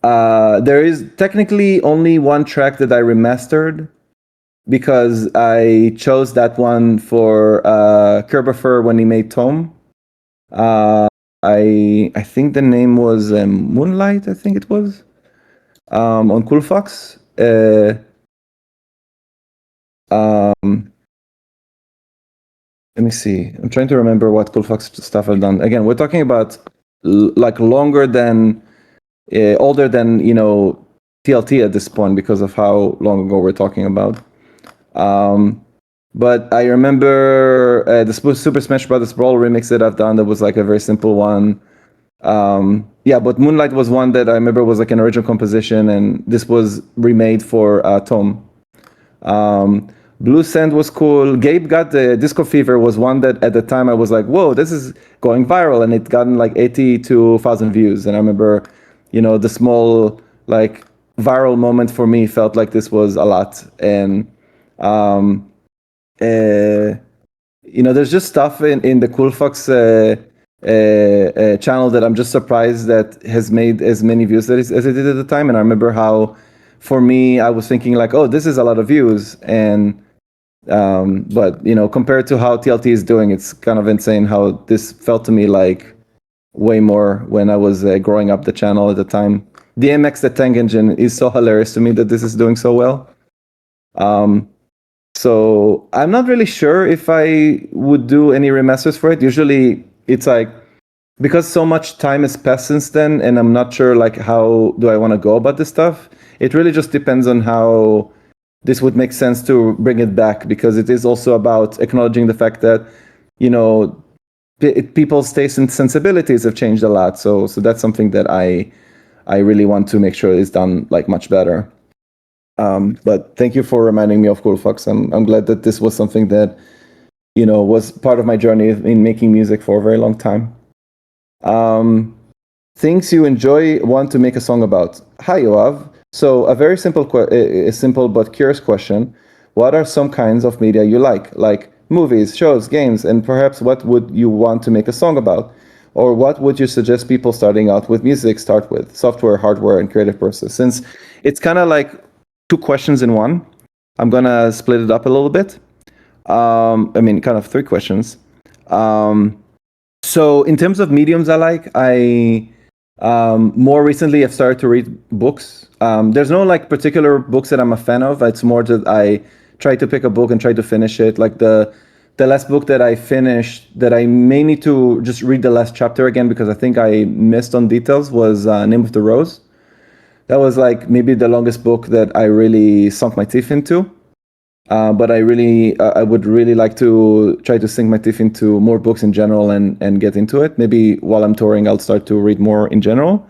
There is technically only one track that I remastered because I chose that one for Kerberfer when he made Tome. I think the name was Moonlight, I think it was, on Cool Fox. Let me see. I'm trying to remember what Cool Fox stuff I've done. Again, we're talking about like older than TLT at this point because of how long ago we're talking about. But I remember the Super Smash Brothers Brawl remix that I've done, that was like a very simple one. But Moonlight was one that I remember was like an original composition, and this was remade for Tom. Blue Sand was cool. Gabe Got the Disco Fever was one that at the time I was like, whoa, this is going viral, and it gotten like 82,000 views. And I remember, the small like viral moment for me felt like this was a lot. And there's just stuff in the Cool Fox channel that I'm just surprised that has made as many views as it did at the time. And I remember how, for me, I was thinking like, oh, this is a lot of views, and but compared to how TLT is doing, it's kind of insane how this felt to me like way more when I was growing up the channel at the time. DMX the Tank Engine is so hilarious to me that this is doing so well. So I'm not really sure if I would do any remasters for it. Usually it's like, because so much time has passed since then, and I'm not sure like how do I want to go about this stuff. It really just depends on how this would make sense to bring it back, because it is also about acknowledging the fact that, people's tastes and sensibilities have changed a lot. So that's something that I really want to make sure is done like much better. But thank you for reminding me of Cool Fox. I'm glad that this was something that, was part of my journey in making music for a very long time. Things you want to make a song about. Hi, Yoav. So a very simple but curious question. What are some kinds of media you like movies, shows, games, and perhaps what would you want to make a song about? Or what would you suggest people starting out with music start with? Software, hardware, and creative process. Since it's kind of like 2 questions in one, I'm going to split it up a little bit. Kind of 3 questions. So in terms of mediums I more recently I've started to read books. There's no like particular books that I'm a fan of. It's more that I try to pick a book and try to finish it. Like the last book that I finished, that I may need to just read the last chapter again because I think I missed on details, was Name of the Rose. That was like maybe the longest book that I really sunk my teeth into. But I would really like to try to sink my teeth into more books in general and get into it. Maybe while I'm touring, I'll start to read more in general.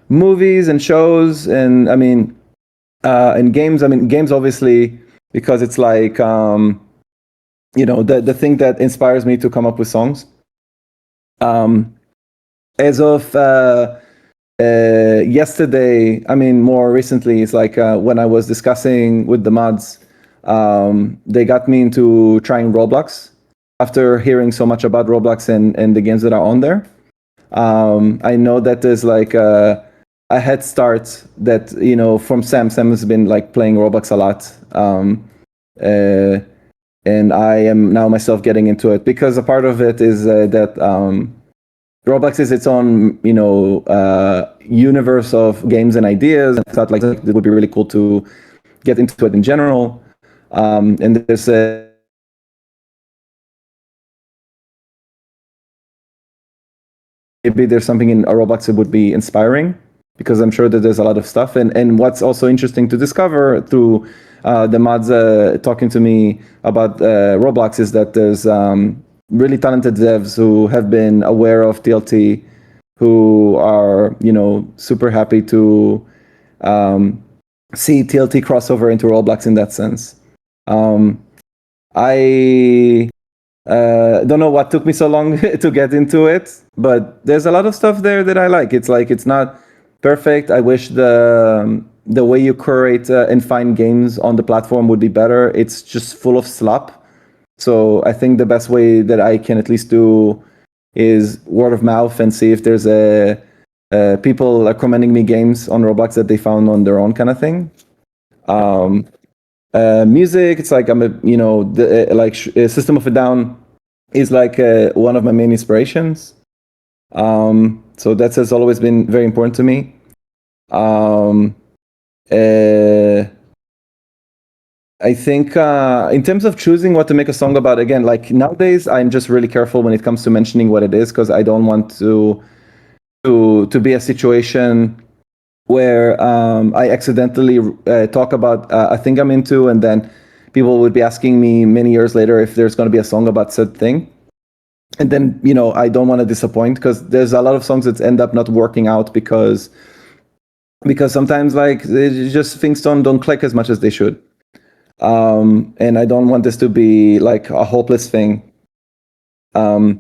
Movies and shows and and games. Games obviously, because it's like the thing that inspires me to come up with songs. As of yesterday, more recently, it's like when I was discussing with the mods, they got me into trying Roblox after hearing so much about Roblox and the games that are on there. I know that there's like a head start that, from Sam. Sam has been like playing Roblox a lot. And I am now myself getting into it because a part of it is that Roblox is its own, universe of games and ideas. And I thought like it would be really cool to get into it in general. And there's maybe there's something in Roblox that would be inspiring, because I'm sure that there's a lot of stuff. And what's also interesting to discover through the mods talking to me about Roblox is that there's really talented devs who have been aware of TLT, who are, super happy to see TLT crossover into Roblox in that sense. I don't know what took me so long to get into it, but there's a lot of stuff there that I like. It's like, it's not perfect. I wish the way you curate and find games on the platform would be better. It's just full of slop. So I think the best way that I can at least do is word of mouth and see if there's people recommending me games on Roblox that they found on their own kind of thing. Music, it's like System of a Down is like one of my main inspirations. So that has always been very important to me. I think in terms of choosing what to make a song about, again, like nowadays, I'm just really careful when it comes to mentioning what it is, because I don't want to be a situation where I accidentally talk about a thing I'm into, and then people would be asking me many years later if there's going to be a song about said thing. And then, I don't want to disappoint, because there's a lot of songs that end up not working out because sometimes just things don't click as much as they should. And I don't want this to be like a hopeless thing. What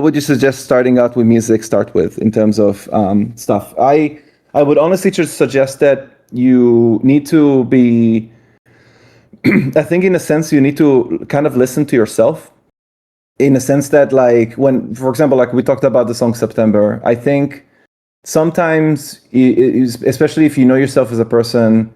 would you suggest starting out with music start with in terms of stuff? I would honestly just suggest that you need to be, I think in a sense, you need to kind of listen to yourself, in a sense that when, for example, we talked about the song September, I think sometimes, especially if you know yourself as a person,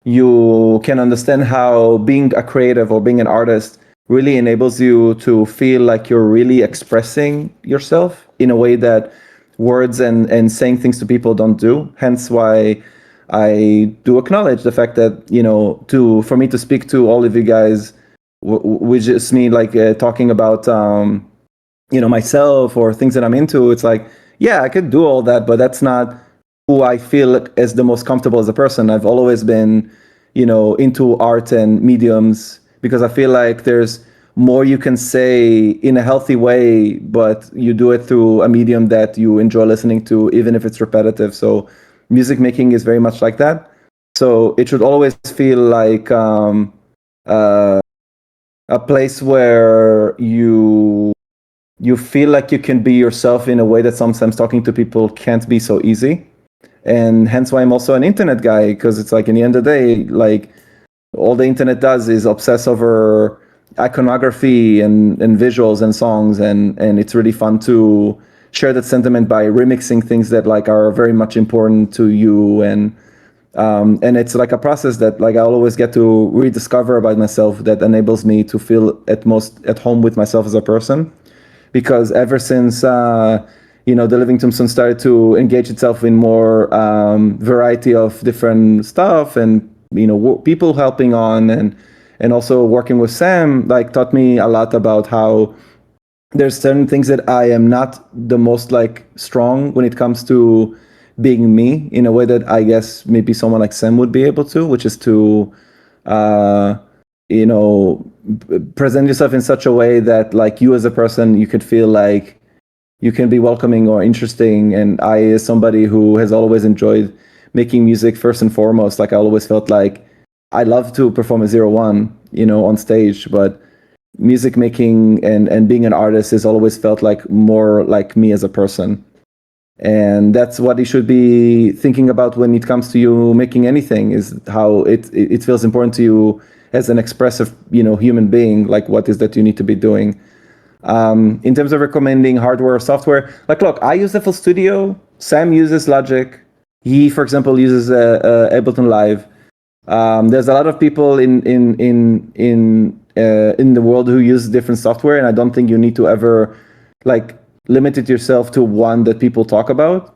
you can understand how being a creative or being an artist really enables you to feel like you're really expressing yourself in a way that words and saying things to people don't do. Hence why I do acknowledge the fact that, for me to speak to all of you guys, which is me talking about, myself or things that I'm into, it's like, yeah, I could do all that, but that's not who I feel as the most comfortable as a person. I've always been, into art and mediums, because I feel like there's more you can say in a healthy way, but you do it through a medium that you enjoy listening to, even if it's repetitive. So music making is very much like that. So it should always feel like a place where you feel like you can be yourself in a way that sometimes talking to people can't be so easy. And hence why I'm also an internet guy, because it's in the end of the day, all the internet does is obsess over iconography and visuals and songs, and it's really fun to share that sentiment by remixing things that are very much important to you, and it's a process that I always get to rediscover about myself, that enables me to feel at home with myself as a person. Because ever since the Living Tombstone started to engage itself in more variety of different stuff, and people helping on, and also working with Sam, taught me a lot about how there's certain things that I am not the most strong when it comes to being me, in a way that I guess maybe someone like Sam would be able to, which is to present yourself in such a way that you as a person, you could feel like you can be welcoming or interesting. And I, as somebody who has always enjoyed making music first and foremost, I always felt like I love to perform a 0-1, on stage, but music making and being an artist has always felt more like me as a person. And that's what you should be thinking about when it comes to you making anything, is how it feels important to you as an expressive, human being, what is that you need to be doing. In terms of recommending hardware or software, look, I use FL Studio, Sam uses Logic, he, for example, uses Ableton Live. There's a lot of people in the world who use different software, and I don't think you need to ever limit it yourself to one that people talk about.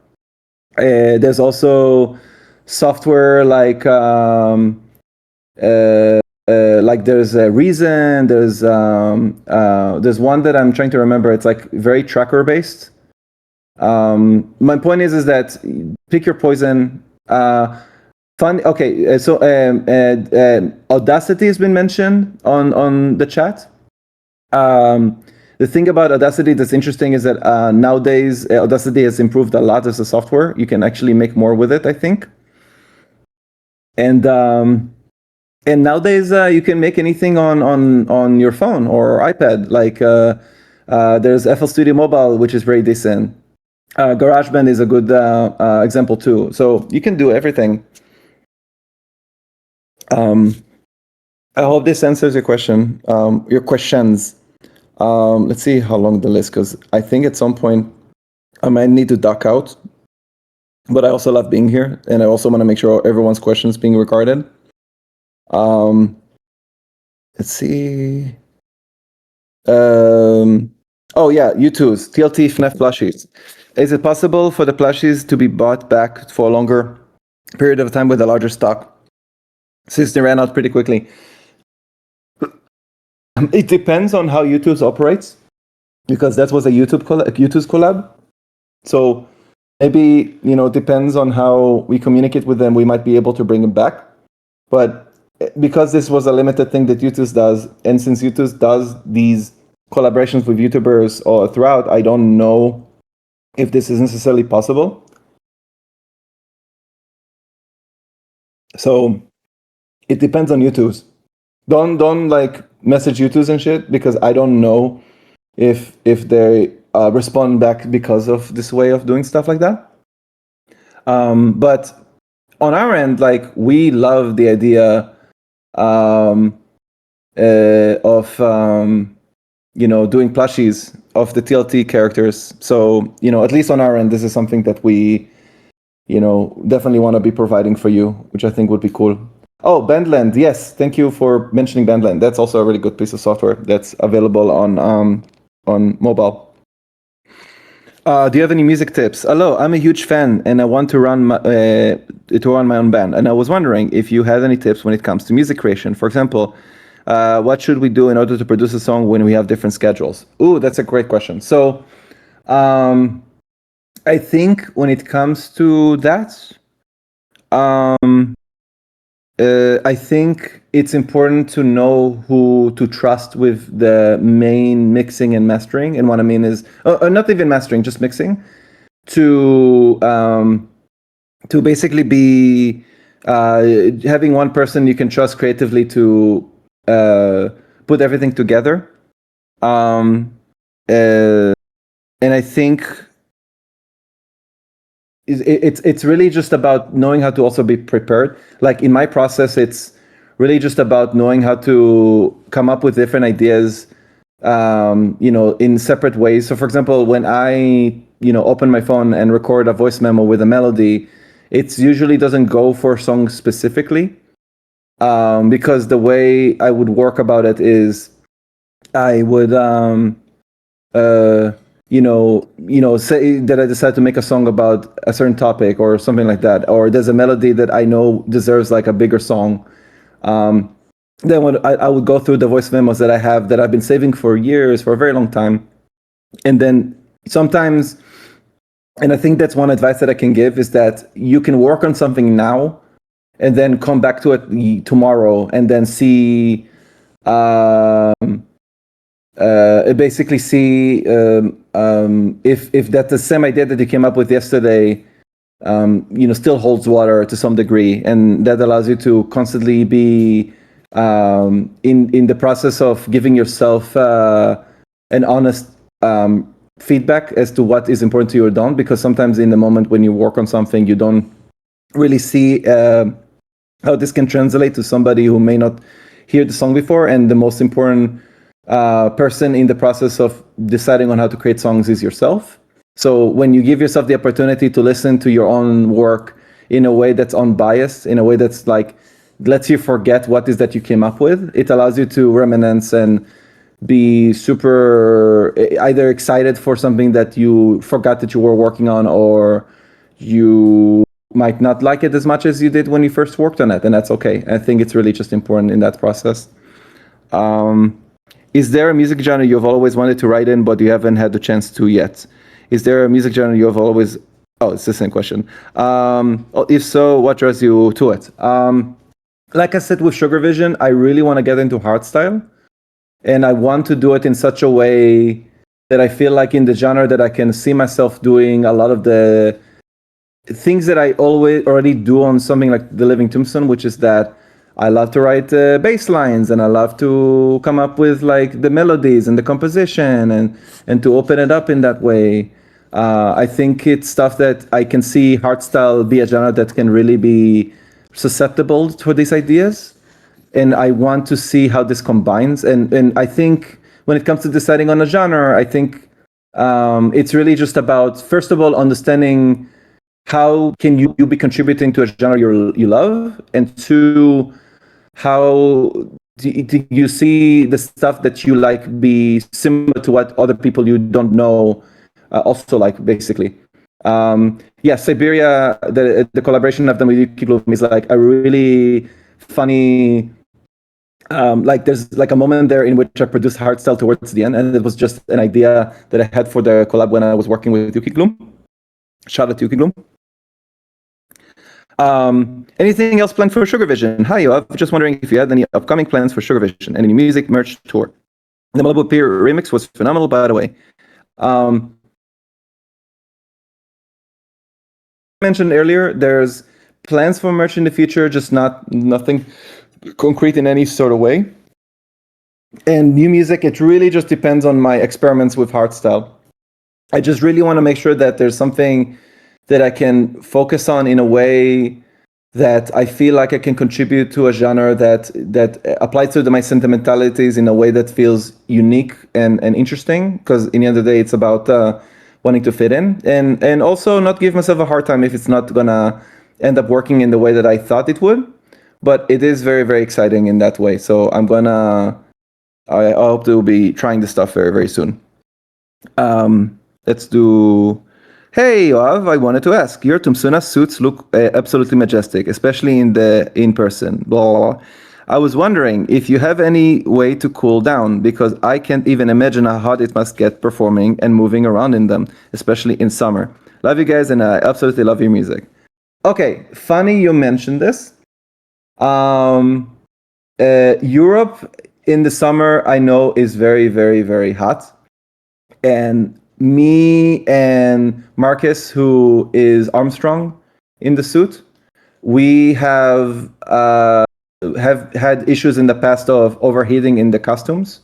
There's also software there's a Reason, there's one that I'm trying to remember. It's very tracker based. My point is that pick your poison. Okay, so Audacity has been mentioned on the chat. The thing about Audacity that's interesting is that nowadays Audacity has improved a lot as a software. You can actually make more with it, I think. And nowadays you can make anything on your phone or iPad. There's FL Studio Mobile, which is very decent. GarageBand is a good example too. So you can do everything. I hope this answers your question. Your questions. Let's see how long the list, because I think at some point I might need to duck out. But I also love being here, and I also want to make sure everyone's questions being recorded. Let's see. Oh yeah, U2s, TLT FNAF plushies. Is it possible for the plushies to be bought back for a longer period of time with a larger stock, since they ran out pretty quickly? It depends on how U2s operates, because that was a U2's collab. So maybe, depends on how we communicate with them, we might be able to bring them back. But because this was a limited thing that YouTube does, and since YouTube does these collaborations with YouTubers throughout, I don't know if this is necessarily possible. So it depends on YouTube. Don't like message YouTube and shit, because I don't know if they respond back because of this way of doing stuff like that. But on our end, like, we love the idea of doing plushies of the TLT characters. So, at least on our end, this is something that we, definitely want to be providing for you, which I think would be cool. Oh, Bandland, yes, thank you for mentioning Bandland. That's also a really good piece of software that's available on mobile. Do you have any music tips? Hello, I'm a huge fan, and I want to run my own band. And I was wondering if you had any tips when it comes to music creation. For example, what should we do in order to produce a song when we have different schedules? Ooh, that's a great question. So, I think when it comes to that, I think it's important to know who to trust with the main mixing and mastering. And what I mean is, not even mastering, just mixing, to basically be having one person you can trust creatively to put everything together. And I think it's really just about knowing how to also be prepared. Like in my process, it's really just about knowing how to come up with different ideas, in separate ways. So for example, when I, open my phone and record a voice memo with a melody, it usually doesn't go for a song specifically, because the way I would work about it is I would, say that I decide to make a song about a certain topic or something like that, or there's a melody that I know deserves like a bigger song. Then I would go through the voice memos that I have that I've been saving for years, for a very long time. And then sometimes, and I think that's one advice that I can give, is that you can work on something now and then come back to it tomorrow and then see, basically see if that's the same idea that you came up with yesterday, still holds water to some degree, and that allows you to constantly be in the process of giving yourself an honest feedback as to what is important to you or don't, because sometimes in the moment when you work on something, you don't really see how this can translate to somebody who may not hear the song before. And the most important person in the process of deciding on how to create songs is yourself. So when you give yourself the opportunity to listen to your own work in a way that's unbiased, in a way that's like lets you forget what is that you came up with, it allows you to reminisce and be super either excited for something that you forgot that you were working on, or you might not like it as much as you did when you first worked on it, and that's okay. I think it's really just important in that process. Is there a music genre you've always wanted to write in, but you haven't had the chance to yet? Is there a music genre you have always... Oh, it's the same question. If so, what draws you to it? Like I said, with Sugar Vision, I really want to get into hardstyle. And I want to do it in such a way that I feel like in the genre that I can see myself doing a lot of the things that I already do on something like The Living Tombstone, which is that I love to write bass lines, and I love to come up with like the melodies and the composition, and to open it up in that way. I think it's stuff that I can see hardstyle be a genre that can really be susceptible to these ideas. And I want to see how this combines. And I think when it comes to deciding on a genre, I think it's really just about, first of all, understanding how can you be contributing to a genre you love, and two, how do you see the stuff that you like be similar to what other people you don't know also like, basically. Siberia, the collaboration I've done with Yuki Bloom is like a really funny, like there's like a moment there in which I produced hardstyle towards the end, and it was just an idea that I had for the collab when I was working with Yuki Gloom. Shout out to Yuki Gloom. Anything else planned for Sugar Vision? Hi, Yoav. Just wondering if you had any upcoming plans for Sugar Vision, any music, merch, tour. The Malibu Pier remix was phenomenal, by the way. Mentioned earlier, there's plans for merch in the future, just nothing concrete in any sort of way. And new music, it really just depends on my experiments with hardstyle. I just really want to make sure that there's something that I can focus on in a way that I feel like I can contribute to a genre that applies to my sentimentalities in a way that feels unique and interesting. Because in the end of the day, it's about wanting to fit in, and also not give myself a hard time if it's not gonna end up working in the way that I thought it would. But it is very, very exciting in that way. So I hope to be trying this stuff very, very soon. Let's do. Hey, Yoav, I wanted to ask. Your Tumsuna suits look absolutely majestic, especially in person. Blah, blah, blah. I was wondering if you have any way to cool down, because I can't even imagine how hot it must get performing and moving around in them, especially in summer. Love you guys, and I absolutely love your music. Okay, funny you mentioned this. Europe in the summer, I know, is very, very, very hot. And me and Marcus, who is Armstrong in the suit, we have had issues in the past of overheating in the costumes,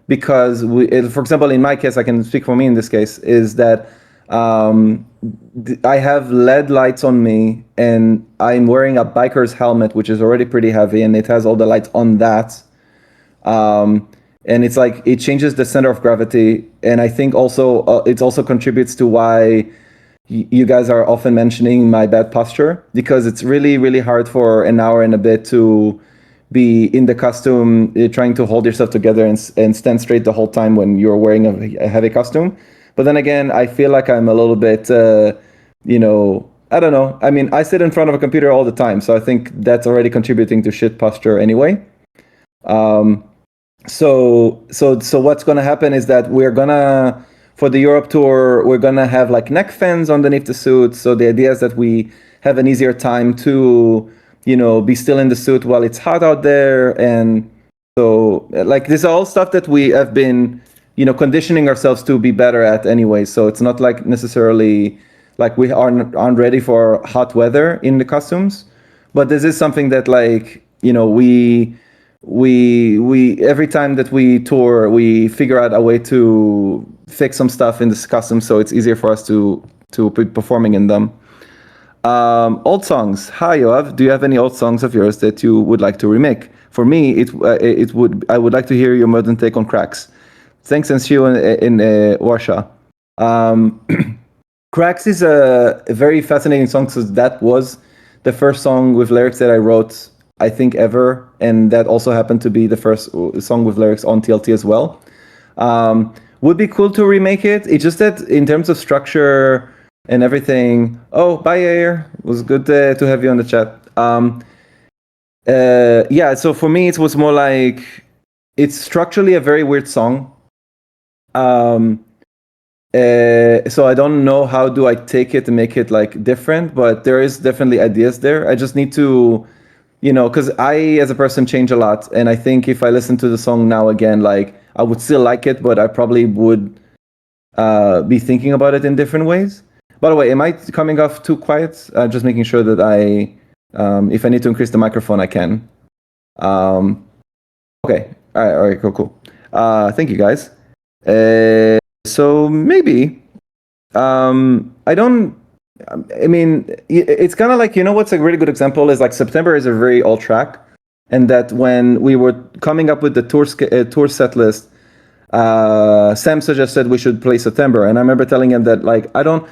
because for example, in my case, I can speak for me in this case, is that I have LED lights on me, and I'm wearing a biker's helmet, which is already pretty heavy, and it has all the lights on that. And it's like, it changes the center of gravity. And I think also it also contributes to why you guys are often mentioning my bad posture, because it's really, really hard for an hour and a bit to be in the costume, trying to hold yourself together and stand straight the whole time when you're wearing a heavy costume. But then again, I feel like I'm a little bit, I don't know. I mean, I sit in front of a computer all the time, so I think that's already contributing to shit posture anyway. So what's going to happen is that we're going to, for the Europe tour, we're going to have like neck fans underneath the suit. So the idea is that we have an easier time to, be still in the suit while it's hot out there. And so like, this is all stuff that we have been, conditioning ourselves to be better at anyway. So it's not like necessarily like we aren't ready for hot weather in the costumes, but this is something that like, we every time that we tour, we figure out a way to fix some stuff in this costume, so it's easier for us to be performing in them. Old songs. Hi, Yoav. Do you have any old songs of yours that you would like to remake? For me, I would like to hear your modern take on Cracks. Thanks, and see you in Warsaw. Cracks is a very fascinating song, because that was the first song with lyrics that I wrote, I think, ever, and that also happened to be the first song with lyrics on TLT as well. Would be cool to remake it. It's just that in terms of structure and everything. Oh, bye, Yair. It was good to have you on the chat. Yeah, so for me, it was more like, it's structurally a very weird song. So I don't know how do I take it and make it like different, but there is definitely ideas there. I just need to, because I, as a person, change a lot. And I think if I listen to the song now again, like, I would still like it, but I probably would be thinking about it in different ways. By the way, am I coming off too quiet? Just making sure that if I need to increase the microphone, I can. Okay. All right, cool. Thank you, guys. So maybe, I mean, it's kind of like, what's a really good example is like September is a very old track, and that when we were coming up with the tour set list, Sam suggested we should play September, and I remember telling him that like I don't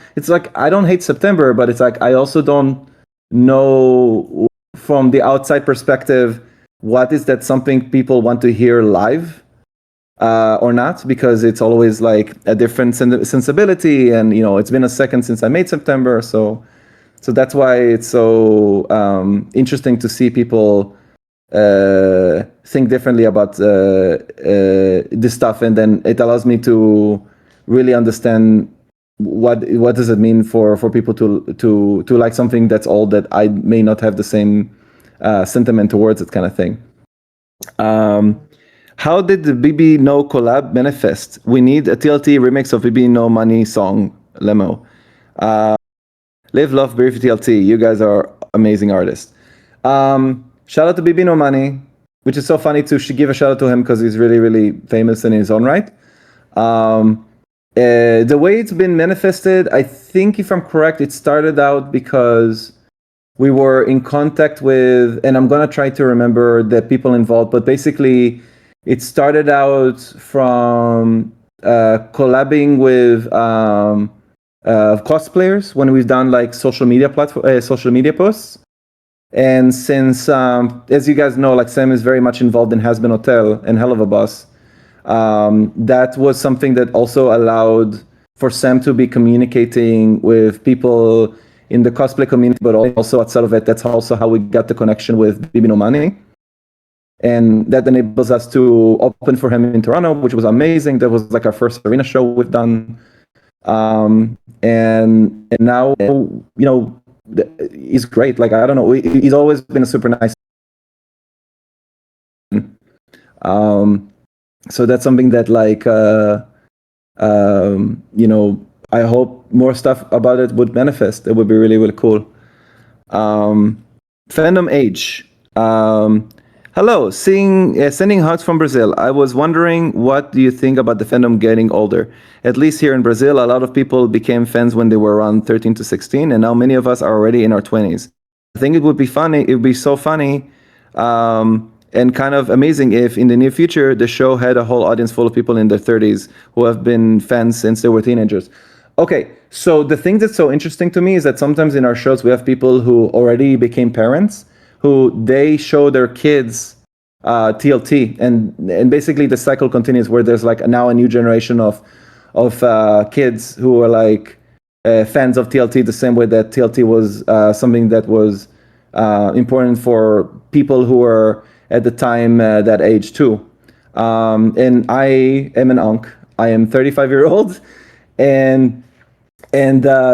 hate September, but it's like I also don't know from the outside perspective what is that something people want to hear live. Or not, because it's always like a different sensibility, and it's been a second since I made September, so that's why it's so interesting to see people think differently about this stuff, and then it allows me to really understand what does it mean for people to like something that's old that I may not have the same sentiment towards it, kind of thing. How did the BB No collab manifest? We need a TLT remix of BB No Money song, Lemo. Live, love, breathe, TLT. You guys are amazing artists. Shout out to BB No Money, which is so funny to give a shout out to him because he's really, really famous in his own right. The way it's been manifested, I think if I'm correct, it started out because we were in contact with, and I'm gonna try to remember the people involved, but basically it started out from collabing with cosplayers when we've done like social media posts. And since, as you guys know, like Sam is very much involved in Has Been Hotel and Hell of a Boss, that was something that also allowed for Sam to be communicating with people in the cosplay community, but also outside of it. That's also how we got the connection with BB No Money. And that enables us to open for him in Toronto, which was amazing. That was like our first arena show we've done. And now, he's great. Like, I don't know, he's always been a super nice. So that's something that, like, I hope more stuff about it would manifest. It would be really, really cool. Fandom Age. Hello, sending hugs from Brazil. I was wondering, what do you think about the fandom getting older? At least here in Brazil, a lot of people became fans when they were around 13 to 16, and now many of us are already in our 20s. I think it would be funny. It would be so funny and kind of amazing if in the near future the show had a whole audience full of people in their 30s who have been fans since they were teenagers. Okay, so the thing that's so interesting to me is that sometimes in our shows we have people who already became parents, who they show their kids TLT, and basically the cycle continues where there's like now a new generation of kids who are like fans of TLT the same way that TLT was something that was important for people who were at the time that age too. And I am an unk. I am 35-year-old, and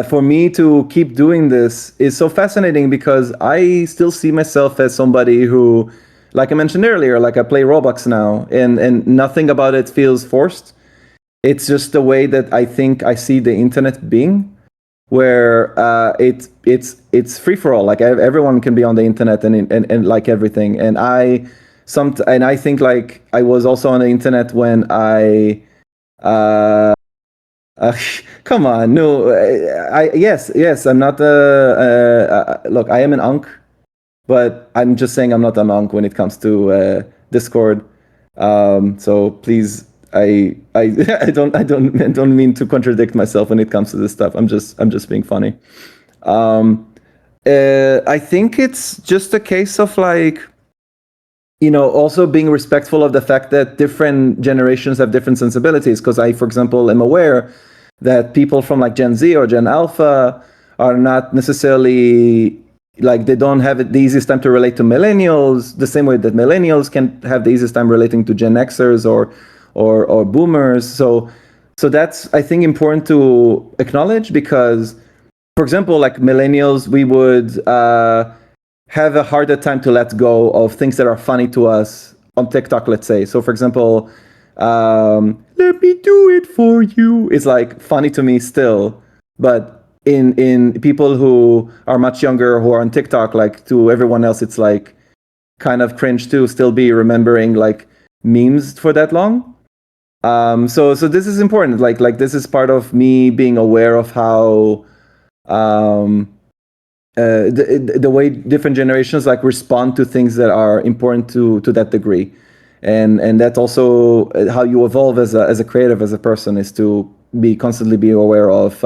for me to keep doing this is so fascinating because I still see myself as somebody who, like I mentioned earlier, like I play Roblox now, and nothing about it feels forced. It's just the way that I think I see the internet being, where it's free for all. Like everyone can be on the internet and like everything. And I think like I was also on the internet when I. Come on, no. Yes. I'm not look. I am an unk, but I'm just saying I'm not an unk when it comes to Discord. So please, I don't mean to contradict myself when it comes to this stuff. I'm just being funny. I think it's just a case of like, also being respectful of the fact that different generations have different sensibilities. Because I, for example, am aware that people from like Gen Z or Gen Alpha are not necessarily like, they don't have the easiest time to relate to millennials the same way that millennials can have the easiest time relating to Gen Xers or boomers. So that's, I think, important to acknowledge because, for example, like millennials, we would have a harder time to let go of things that are funny to us on TikTok, let's say. So, for example, let me do it for you. It's like funny to me still, but in people who are much younger who are on TikTok, like to everyone else, it's like kind of cringe to still be remembering like memes for that long. So this is important. Like this is part of me being aware of how the way different generations like respond to things that are important to that degree, and that's also how you evolve as a creative, as a person, is to constantly be aware of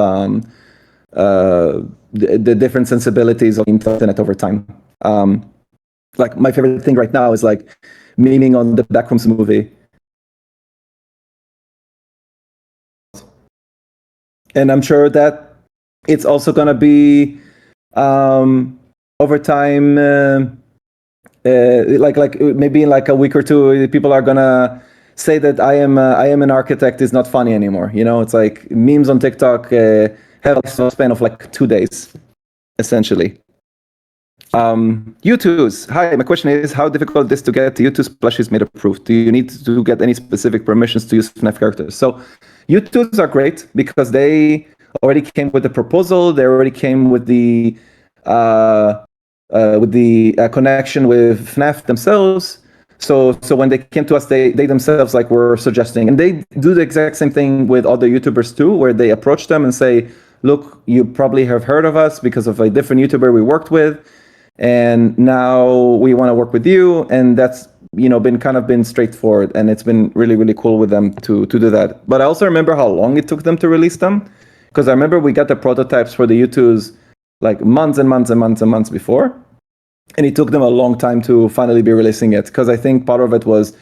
the different sensibilities of the internet over time. Like my favorite thing right now is like memeing on the Backrooms movie, and I'm sure that it's also gonna be over time, like maybe in like a week or two, people are gonna say that I am an architect is not funny anymore. You know, it's like memes on TikTok have a span of like 2 days, essentially. U2s. Hi, my question is, how difficult is to get U2 splashes made approved? Do you need to get any specific permissions to use FNAF characters? So U2s are great because they already came with the proposal. They already came with the connection with FNAF themselves. So when they came to us, they themselves like were suggesting, and they do the exact same thing with other YouTubers too, where they approach them and say, look, you probably have heard of us because of a different YouTuber we worked with, and now we want to work with you. And that's, you know, been straightforward, and it's been really cool with them to do that. But I also remember how long it took them to release them, because I remember we got the prototypes for the U2s like months and months before. And it took them a long time to finally be releasing it, because I think part of it was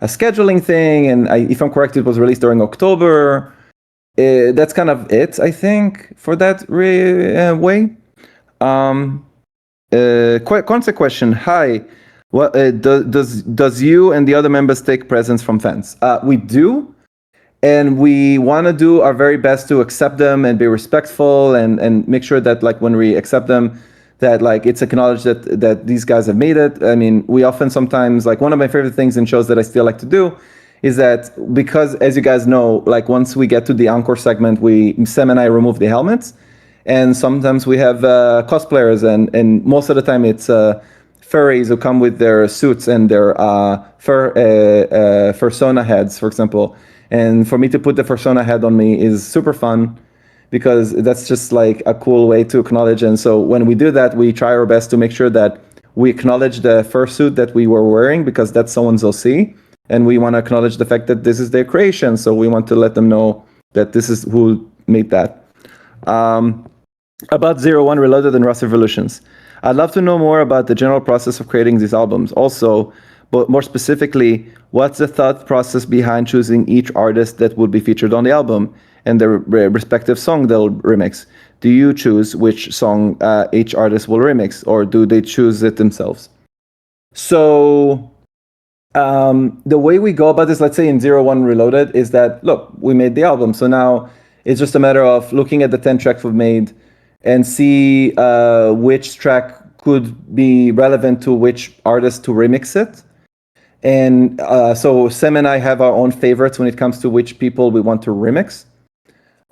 a scheduling thing, and if I'm correct, it was released during October. That's kind of it, I think, for that way. Concept question. Hi, what does you and the other members take presents from fans? We do, and we want to do our very best to accept them and be respectful and make sure that like when we accept them, that like it's acknowledged that these guys have made it. I mean, we often sometimes, like one of my favorite things in shows that I still like to do is that, because as you guys know, like once we get to the encore segment, Sam and I remove the helmets, and sometimes we have cosplayers, and most of the time it's furries who come with their suits and their fursona heads, for example. And for me to put the fursona head on me is super fun, because that's just like a cool way to acknowledge. And so when we do that, we try our best to make sure that we acknowledge the fursuit that we were wearing, because that's someone's OC, and we want to acknowledge the fact that this is their creation. So we want to let them know that this is who made that. About 01 Reloaded and Rust Revolutions. I'd love to know more about the general process of creating these albums. Also, but more specifically, what's the thought process behind choosing each artist that would be featured on the album and the respective song they'll remix? Do you choose which song each artist will remix, or do they choose it themselves? So the way we go about this, let's say in 01 Reloaded, is that, look, we made the album. So now it's just a matter of looking at the 10 tracks we've made and see which track could be relevant to which artist to remix it. And so Sam and I have our own favorites when it comes to which people we want to remix.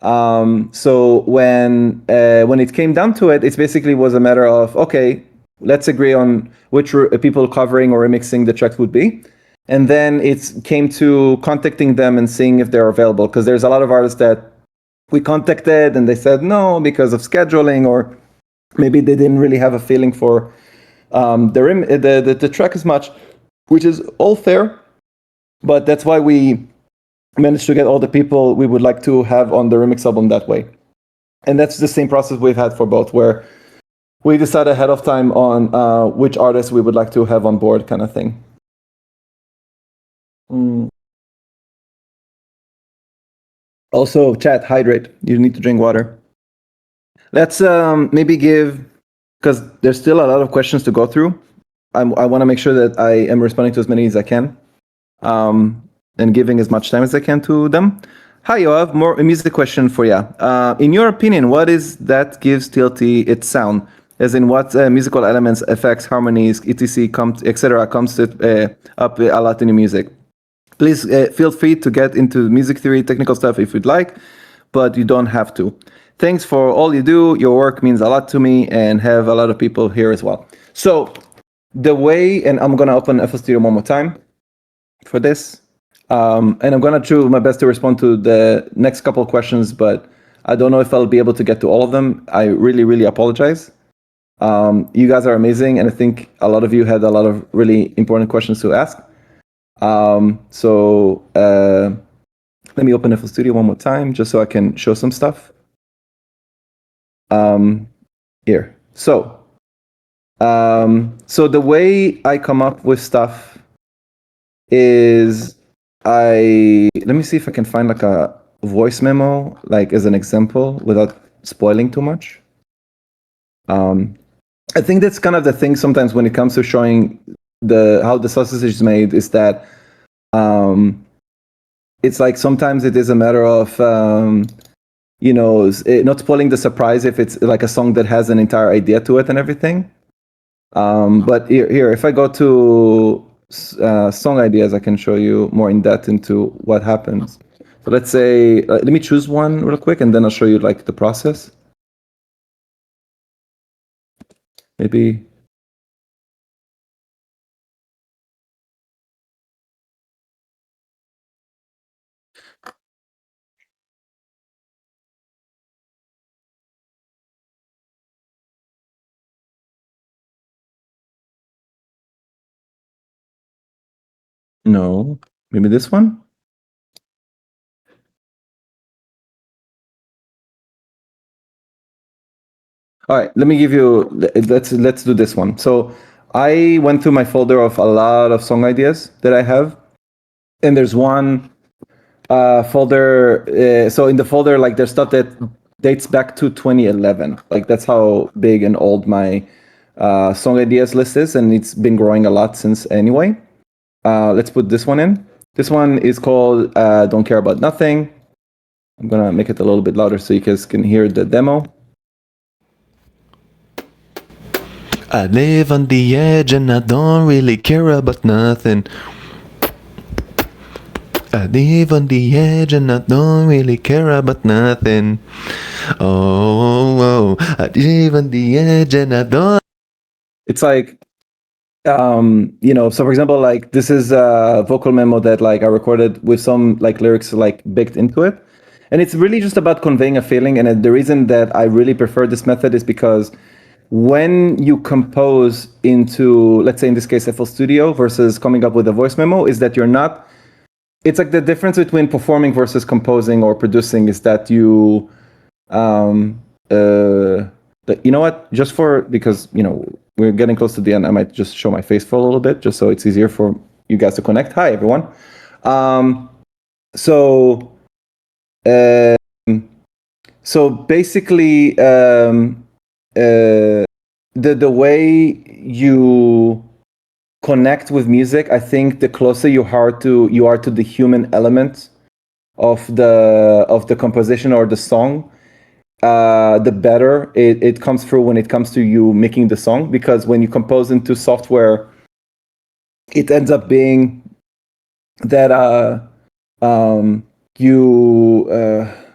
So when it came down to it, it basically was a matter of, okay, let's agree on which people covering or remixing the track would be. And then it came to contacting them and seeing if they're available, because there's a lot of artists that we contacted and they said no because of scheduling, or maybe they didn't really have a feeling for the track as much, which is all fair. But that's why we managed to get all the people we would like to have on the remix album that way. And that's the same process we've had for both, where we decide ahead of time on which artists we would like to have on board, kind of thing. Also, chat, hydrate. You need to drink water. Let's maybe give, because there's still a lot of questions to go through. I want to make sure that I am responding to as many as I can, and giving as much time as I can to them. Hi, Yoav. More a music question for you. In your opinion, what is that gives TLT its sound? As in, what musical elements, effects, harmonies, etc., etc., comes up a lot in your music? Please feel free to get into music theory, technical stuff if you'd like, but you don't have to. Thanks for all you do. Your work means a lot to me, and have a lot of people here as well. So the way, and I'm going to open FL Studio one more time for this. And I'm going to do my best to respond to the next couple of questions, but I don't know if I'll be able to get to all of them. I really apologize. You guys are amazing, and I think a lot of you had a lot of really important questions to ask. So let me open FL Studio one more time just so I can show some stuff. Here. So the way I come up with stuff is let me see if I can find like a voice memo, like as an example, without spoiling too much. I think that's kind of the thing sometimes when it comes to showing how the sausage is made, is that it's like sometimes it is a matter of not spoiling the surprise if it's like a song that has an entire idea to it and everything. But here, if I go to song ideas, I can show you more in depth into what happens. So let's say, let me choose one real quick, and then I'll show you like the process. Maybe. No, maybe this one. All right, let me give you. Let's do this one. So I went through my folder of a lot of song ideas that I have, and there's one folder. So in the folder, like there's stuff that dates back to 2011. Like that's how big and old my song ideas list is, and it's been growing a lot since anyway. Let's put this one in. This one is called "Don't Care About Nothing." I'm gonna make it a little bit louder so you guys can hear the demo. I live on the edge and I don't really care about nothing. I live on the edge and I don't really care about nothing. Oh, I live on the edge and I don't. It's like, so for example, like this is a vocal memo that like I recorded with some like lyrics like baked into it. And it's really just about conveying a feeling. And the reason that I really prefer this method is because when you compose into, let's say in this case, FL Studio versus coming up with a voice memo, is that you're not, it's like the difference between performing versus composing or producing is that you, you know what, just for, because, we're getting close to the end, I might just show my face for a little bit, just so it's easier for you guys to connect. Hi, everyone. So basically, the way you connect with music, I think the closer you are to the human element of the composition or the song, the better it comes through when it comes to you making the song. Because when you compose into software, it ends up being that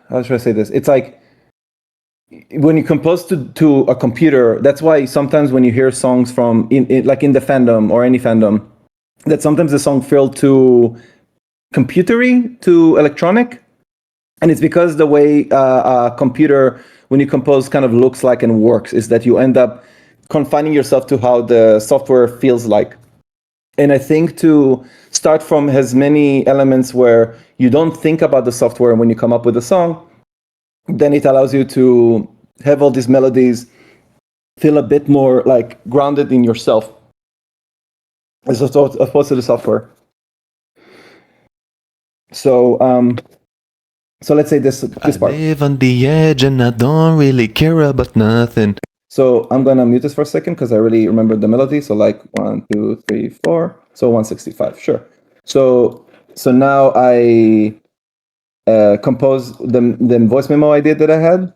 how should I say this? It's like when you compose to a computer, that's why sometimes when you hear songs from like in the fandom or any fandom, that sometimes the song feel too computery, too electronic. And it's because the way a computer, when you compose, kind of looks like and works, is that you end up confining yourself to how the software feels like. And I think to start from as many elements where you don't think about the software when you come up with a song, then it allows you to have all these melodies feel a bit more like grounded in yourself as opposed to the software. So let's say this part. I live on the edge and I don't really care about nothing. So I'm gonna mute this for a second because I really remember the melody. So like 1, 2, 3, 4. So 165, sure. So now I compose the voice memo idea that I had.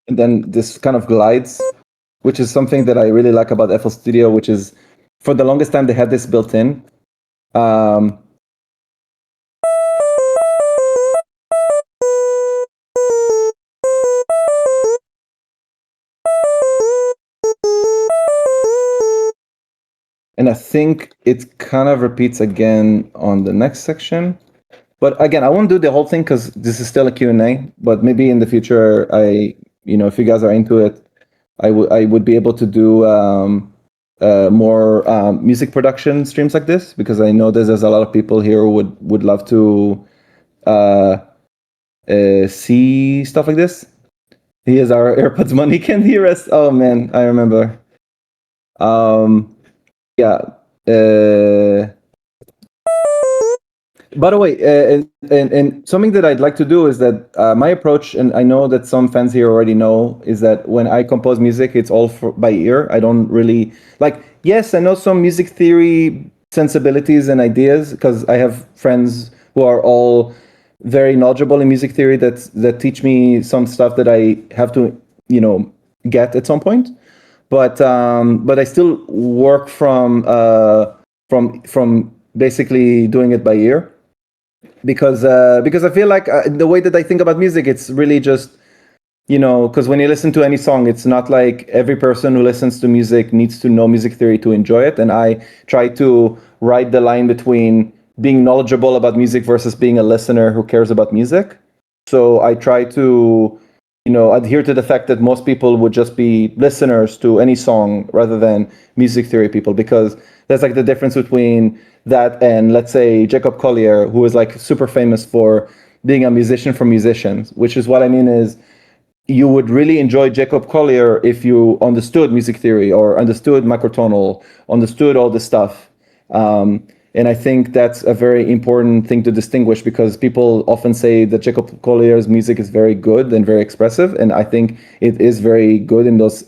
And then this kind of glides, which is something that I really like about FL Studio, which is for the longest time they had this built in. And I think it kind of repeats again on the next section. But again, I won't do the whole thing because this is still a Q&A, but maybe in the future, if you guys are into it, I would be able to do more music production streams like this, because I know there's a lot of people here who would love to see stuff like this. He is our AirPods money. Can he rest? Oh man, I remember. Yeah. By the way, and something that I'd like to do is that my approach, and I know that some fans here already know, is that when I compose music, it's all by ear. I don't really like. Yes, I know some music theory sensibilities and ideas because I have friends who are all very knowledgeable in music theory that teach me some stuff that I have to get at some point. But I still work from basically doing it by ear because I feel like the way that I think about music, it's really just because when you listen to any song, it's not like every person who listens to music needs to know music theory to enjoy it. And I try to write the line between being knowledgeable about music versus being a listener who cares about music. So I try to adhere to the fact that most people would just be listeners to any song rather than music theory people, because there's like the difference between that and, let's say, Jacob Collier, who is like super famous for being a musician for musicians, which is what I mean is you would really enjoy Jacob Collier if you understood music theory or understood microtonal, understood all this stuff. And I think that's a very important thing to distinguish, because people often say that Jacob Collier's music is very good and very expressive, and I think it is very good in those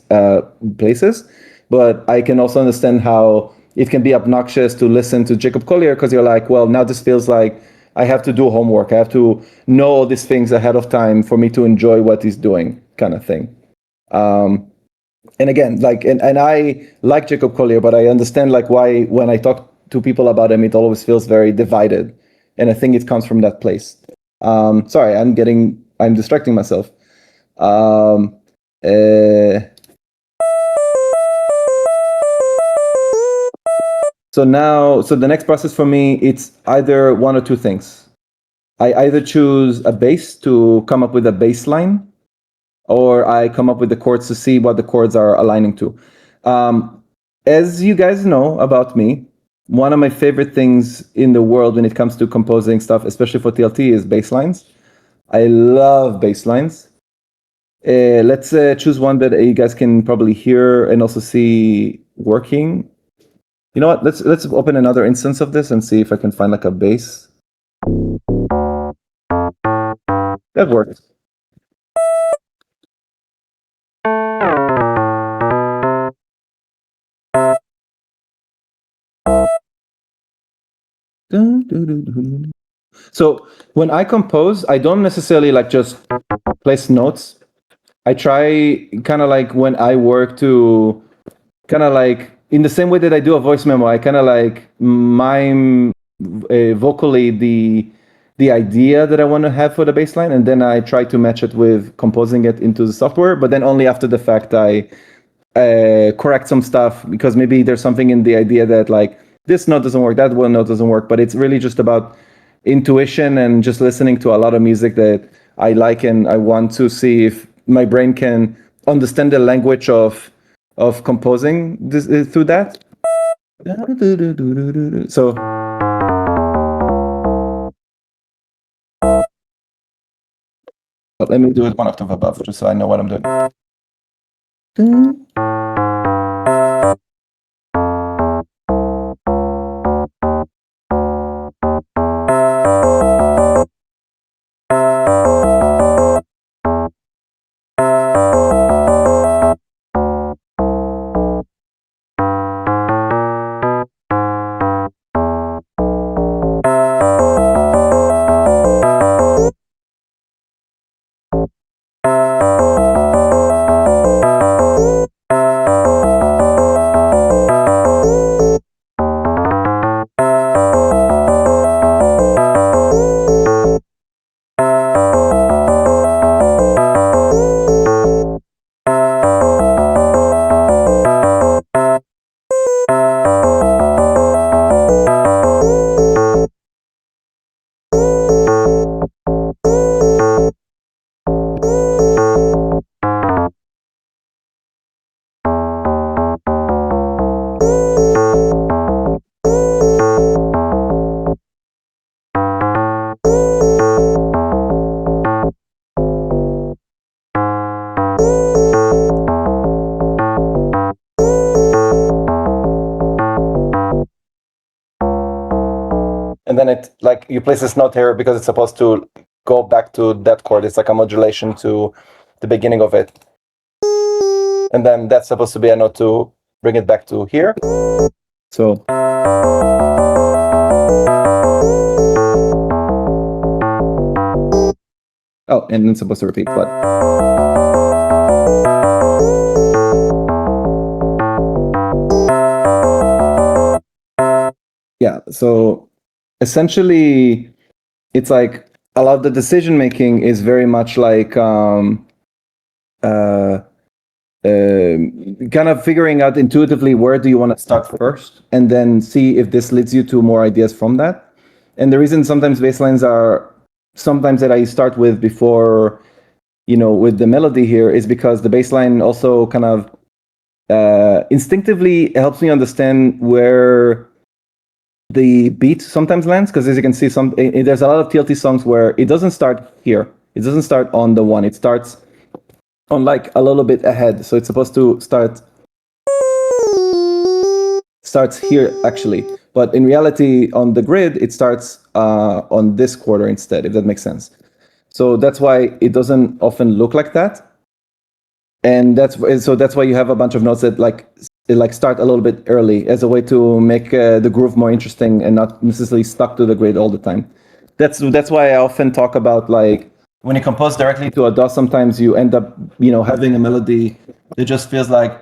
places. But I can also understand how it can be obnoxious to listen to Jacob Collier because you're like, well, now this feels like I have to do homework. I have to know all these things ahead of time for me to enjoy what he's doing, kind of thing. And again, like, and I like Jacob Collier, but I understand like why when I talk to people about him, it always feels very divided. And I think it comes from that place. Sorry, I'm distracting myself. So the next process for me, it's either one or two things. I either choose a bass to come up with a bass line, or I come up with the chords to see what the chords are aligning to. As you guys know about me, one of my favorite things in the world when it comes to composing stuff, especially for TLT, is bass lines. I love bass lines. Let's choose one that you guys can probably hear and also see working. You know what? Let's open another instance of this and see if I can find like a bass. That works. So when I compose, I don't necessarily like just place notes. I try kind of like when I work to kind of like in the same way that I do a voice memo, I kind of like mime vocally the idea that I want to have for the baseline, and then I try to match it with composing it into the software. But then only after the fact I correct some stuff, because maybe there's something in the idea that like this note doesn't work, that one note doesn't work. But it's really just about intuition and just listening to a lot of music that I like, and I want to see if my brain can understand the language of composing this, through that. So let me do it one octave above, just so I know what I'm doing. like you place this note here because it's supposed to go back to that chord. It's like a modulation to the beginning of it. And then that's supposed to be a note to bring it back to here. So. Oh, and it's supposed to repeat, but. Yeah, so essentially, it's like a lot of the decision making is very much like kind of figuring out intuitively where do you want to start first, and then see if this leads you to more ideas from that. And the reason sometimes bass lines are sometimes that I start with before, with the melody here is because the bass line also kind of instinctively helps me understand where the beat sometimes lands, because as you can see, there's a lot of TLT songs where it doesn't start here. It doesn't start on the one. It starts on like a little bit ahead. So it's supposed to starts here actually. But in reality, on the grid, it starts on this quarter instead, if that makes sense. So that's why it doesn't often look like that. And that's why you have a bunch of notes that like start a little bit early as a way to make the groove more interesting and not necessarily stuck to the grid all the time. That's why I often talk about like when you compose directly to a DAW, sometimes you end up having a melody that just feels like.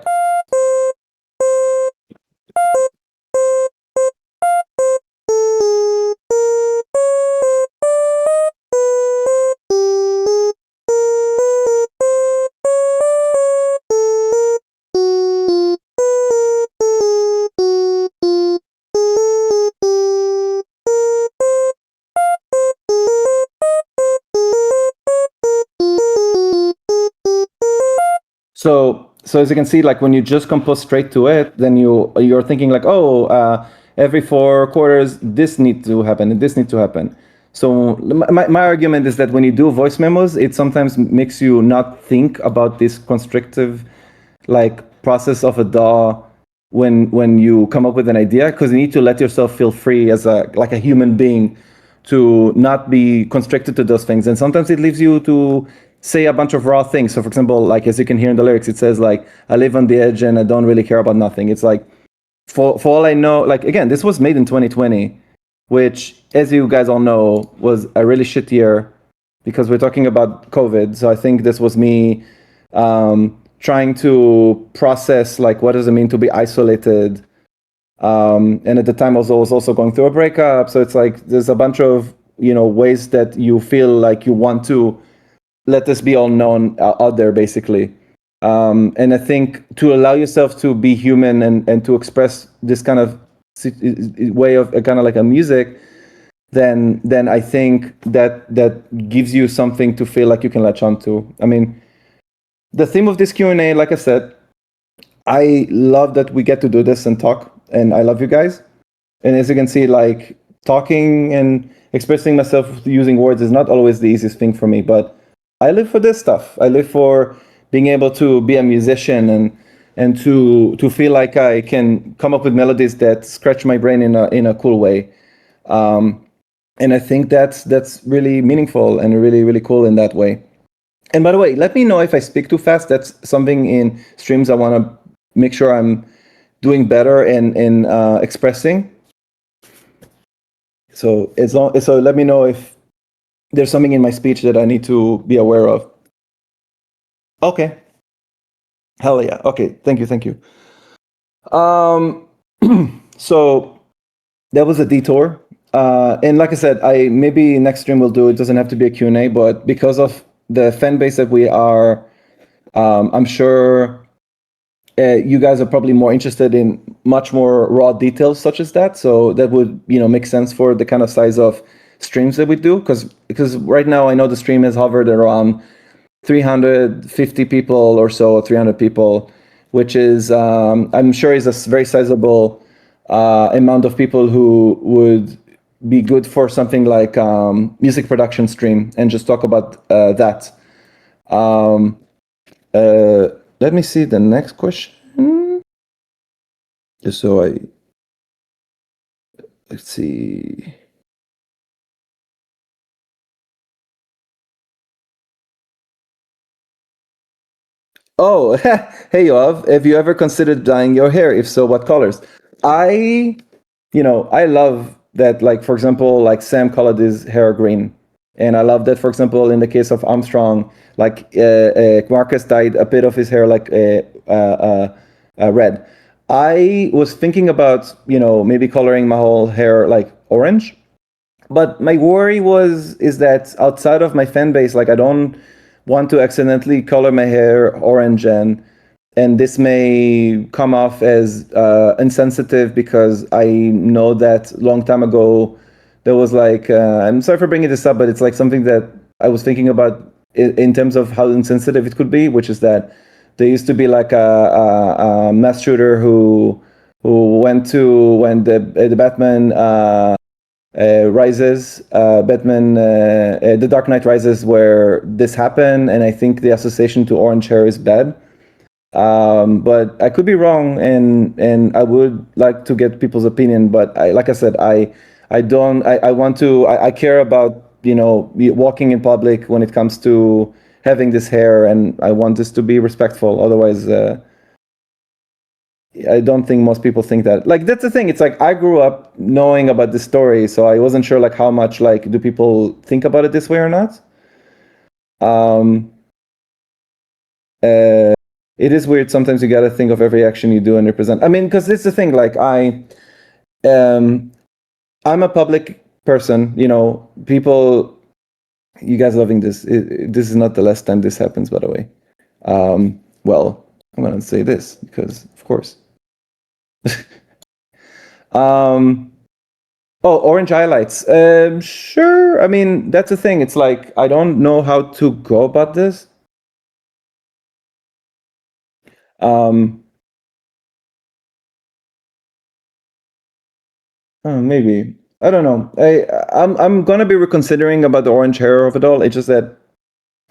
So as you can see, like when you just compose straight to it, then you're thinking like, every 4 quarters, this needs to happen and this needs to happen. So my argument is that when you do voice memos, it sometimes makes you not think about this constrictive like process of a DAW when you come up with an idea, because you need to let yourself feel free as a human being to not be constricted to those things. And sometimes it leaves you to say a bunch of raw things. So for example, like as you can hear in the lyrics, it says like, I live on the edge and I don't really care about nothing. It's like, for all I know, like again, this was made in 2020, which as you guys all know, was a really shit year because we're talking about COVID. So I think this was me trying to process like, what does it mean to be isolated? And at the time I was also going through a breakup. So it's like, there's a bunch of, ways that you feel like you want to let this be all known out there, basically. And I think to allow yourself to be human and to express this kind of way of kind of like a music, then I think that gives you something to feel like you can latch on to. I mean, the theme of this Q&A, like I said, I love that we get to do this and talk, and I love you guys. And as you can see, like talking and expressing myself using words is not always the easiest thing for me, but I live for this stuff. I live for being able to be a musician and to feel like I can come up with melodies that scratch my brain in a cool way. And I think that's really meaningful and really, really cool in that way. And by the way, let me know if I speak too fast. That's something in streams I want to make sure I'm doing better in expressing. So let me know if there's something in my speech that I need to be aware of. Okay. Hell yeah. Okay. Thank you. So that was a detour. And like I said, maybe next stream we'll do, it doesn't have to be a Q&A, but because of the fan base that we are, I'm sure you guys are probably more interested in much more raw details such as that. So that would, make sense for the kind of size of streams that we do. Because right now I know the stream has hovered around 350 people or so, 300 people, which is, I'm sure is a very sizable amount of people who would be good for something like music production stream and just talk about that. Let me see the next question. Just so let's see. Oh, hey Yoav, have you ever considered dyeing your hair? If so, what colors? I love that, like, for example, like Sam colored his hair green. And I love that, for example, in the case of Armstrong, like Marcus dyed a bit of his hair like red. I was thinking about, maybe coloring my whole hair like orange. But my worry is that outside of my fan base, like I don't want to accidentally color my hair orange, and this may come off as insensitive, because I know that long time ago there was like I'm sorry for bringing this up, but it's like something that I was thinking about in terms of how insensitive it could be, which is that there used to be like a mass shooter who went to when the Batman. Rises, Batman, The Dark Knight Rises, where this happened, and I think the association to orange hair is bad. But I could be wrong, and I would like to get people's opinion. But like I said, I care about walking in public when it comes to having this hair, and I want this to be respectful. Otherwise, I don't think most people think that. Like, that's the thing. It's like I grew up knowing about this story, so I wasn't sure like how much like do people think about it this way or not. It is weird. Sometimes you got to think of every action you do and represent. I mean, because it's the thing. Like I'm a public person. People. You guys loving this? This is not the last time this happens, by the way. Well, I'm gonna say this because, of course. Orange highlights. Sure. I mean, that's the thing. It's like I don't know how to go about this. Maybe. I don't know. I'm gonna be reconsidering about the orange hair of it all. It's just that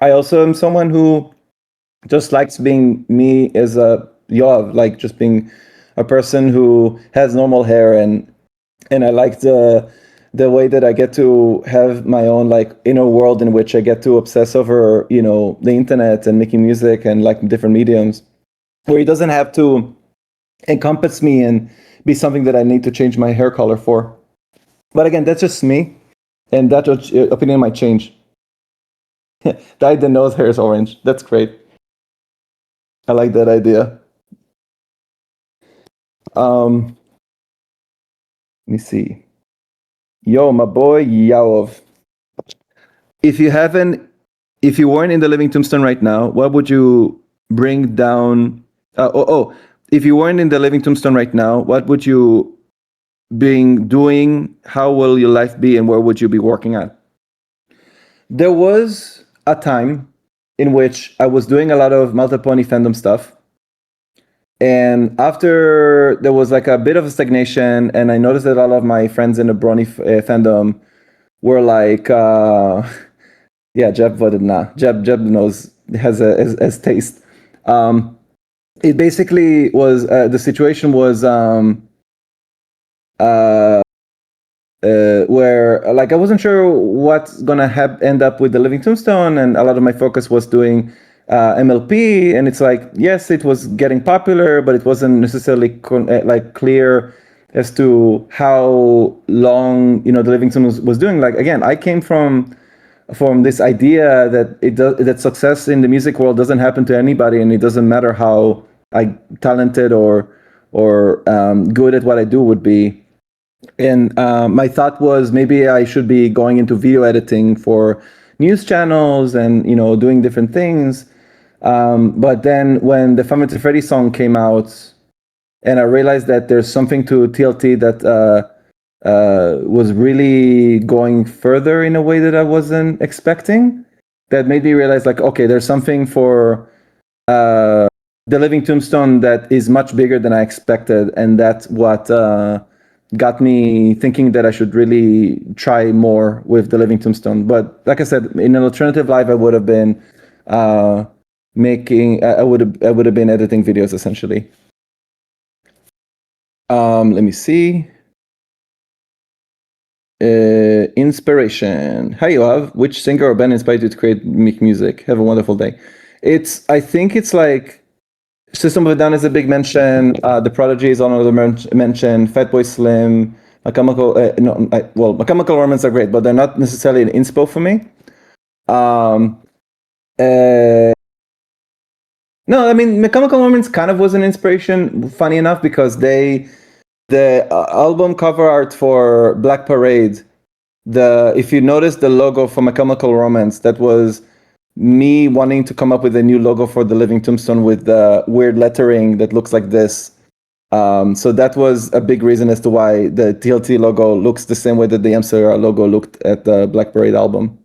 I also am someone who just likes being me as a Yoav, like just being a person who has normal hair, and I like the way that I get to have my own like inner world in which I get to obsess over the internet and making music and like different mediums, where it doesn't have to encompass me and be something that I need to change my hair color for. But again, that's just me, and that opinion might change. Dyed the nose hair is orange. That's great. I like that idea. Let me see. Yo, my boy Yoav. If you weren't in the living tombstone right now, what would you bring down? If you weren't in the living tombstone right now, what would you be doing? How will your life be, and where would you be working at? There was a time in which I was doing a lot of Maltapony fandom stuff. And after there was like a bit of a stagnation, and I noticed that a lot of my friends in the Brony fandom were like, yeah, Jeb voted nah. Jeb knows, has taste. It basically was the situation was where like I wasn't sure what's gonna end up with the Living Tombstone, and a lot of my focus was doing MLP, and it's like, yes, it was getting popular, but it wasn't necessarily like clear as to how long the Living Tombstone was doing. Like, again, I came from this idea that that success in the music world doesn't happen to anybody, and it doesn't matter how talented or good at what I do would be. And my thought was maybe I should be going into video editing for news channels and doing different things. But then when the Five Nights at Freddy's song came out, and I realized that there's something to TLT that was really going further in a way that I wasn't expecting, that made me realize, like, okay, there's something for the Living Tombstone that is much bigger than I expected, and that's what got me thinking that I should really try more with the Living Tombstone. But like I said, in an alternative life, I would have been I would have been editing videos essentially. Let me see. Inspiration. Hi Yoav, which singer or band inspired you to make music? Have a wonderful day. I think it's like System of a Down is a big mention. The Prodigy is another mention. Fatboy Slim, My Chemical My Chemical Romance are great, but they're not necessarily an inspo for me. No, I mean, My Chemical Romance kind of was an inspiration, funny enough, because the album cover art for Black Parade, if you notice the logo for My Chemical Romance, that was me wanting to come up with a new logo for the Living Tombstone with the weird lettering that looks like this. So that was a big reason as to why the TLT logo looks the same way that the MCR logo looked at the Black Parade album.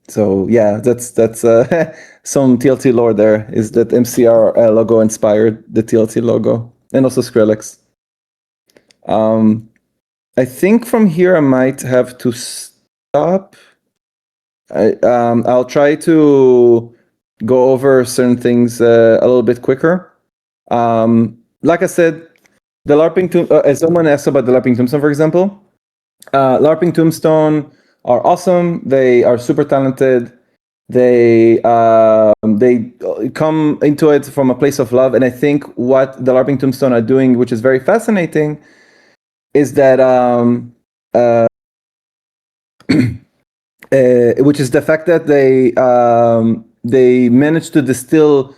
So yeah, that's some TLT lore there, is that MCR logo inspired the TLT logo, and also Skrillex. I think from here I might have to stop. I'll try to go over certain things a little bit quicker. Like I said, the LARPing as someone asked about the LARPing Tombstone, for example, LARPing Tombstone are awesome. They are super talented. They come into it from a place of love, and I think what the LARPing Tombstone are doing, which is very fascinating, is that which is the fact that they managed to distill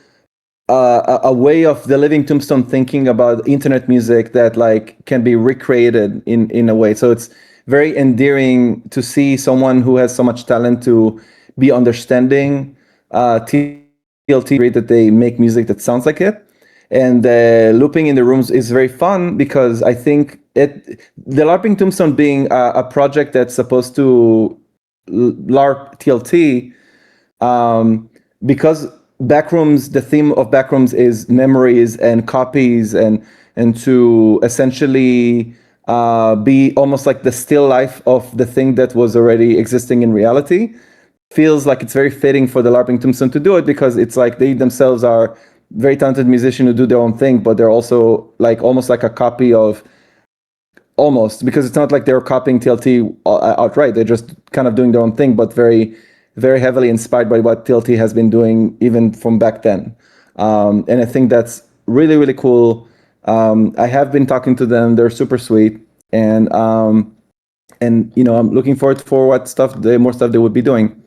a way of the Living Tombstone thinking about internet music that like can be recreated in a way. So it's very endearing to see someone who has so much talent to be understanding TLT, that they make music that sounds like it. And looping in the rooms is very fun because I think the LARPing Tombstone being a project that's supposed to LARP TLT, because Backrooms, the theme of Backrooms is memories and copies, and to essentially be almost like the still life of the thing that was already existing in reality. Feels like it's very fitting for the LARPing Tombstone to do it, because it's like they themselves are very talented musicians who do their own thing, but they're also like almost like a copy of, almost, because it's not like they're copying TLT outright. They're just kind of doing their own thing, but very, very heavily inspired by what TLT has been doing even from back then. And I think that's really, really cool. I have been talking to them. They're super sweet. And you know, I'm looking forward for what more stuff they would be doing.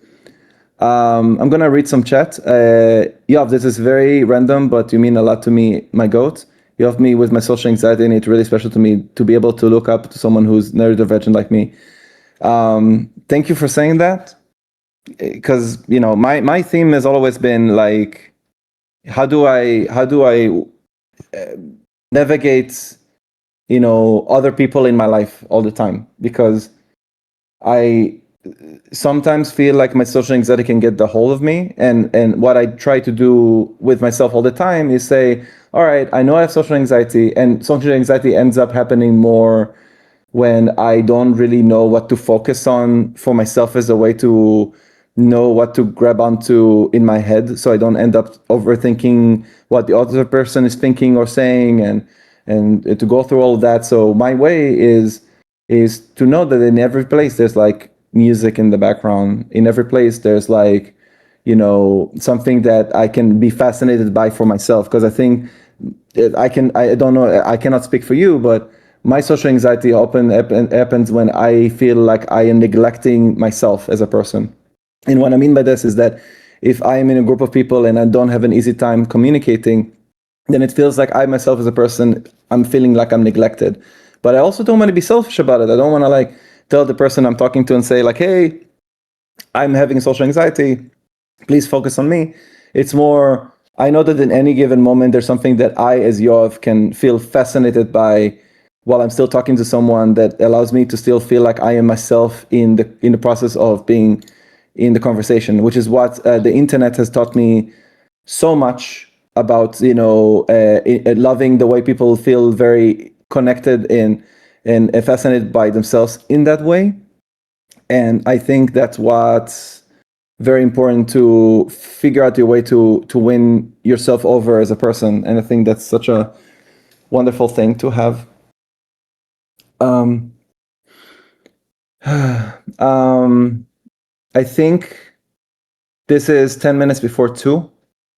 I'm gonna read some chat. Yoav, this is very random, but you mean a lot to me, my goat. You help me with my social anxiety, and it's really special to me to be able to look up to someone who's neurodivergent like me. Thank you for saying that, because you know my theme has always been like, how do I navigate, you know, other people in my life all the time, because I sometimes feel like my social anxiety can get the hold of me, and what I try to do with myself all the time is say, all right, I know I have social anxiety, and social anxiety ends up happening more when I don't really know what to focus on for myself as a way to know what to grab onto in my head, so I don't end up overthinking what the other person is thinking or saying, and to go through all of that. So my way is to know that in every place there's like music in the background. In every place there's like, you know, something that I can be fascinated by for myself, because I think I don't know, I cannot speak for you, but my social anxiety often happens when I feel like I am neglecting myself as a person. And what I mean by this is that if I am in a group of people and I don't have an easy time communicating, then it feels like I myself as a person, I'm feeling like I'm neglected. But I also don't want to be selfish about it. I don't want to like tell the person I'm talking to and say like, hey, I'm having social anxiety, please focus on me. It's more, I know that in any given moment, there's something that I, as Yoav, can feel fascinated by while I'm still talking to someone, that allows me to still feel like I am myself in the process of being in the conversation, which is what the internet has taught me so much about, you know, loving the way people feel very connected and fascinated by themselves in that way. And I think that's what's very important, to figure out your way to win yourself over as a person. And I think that's such a wonderful thing to have. I think this is 10 minutes before 2,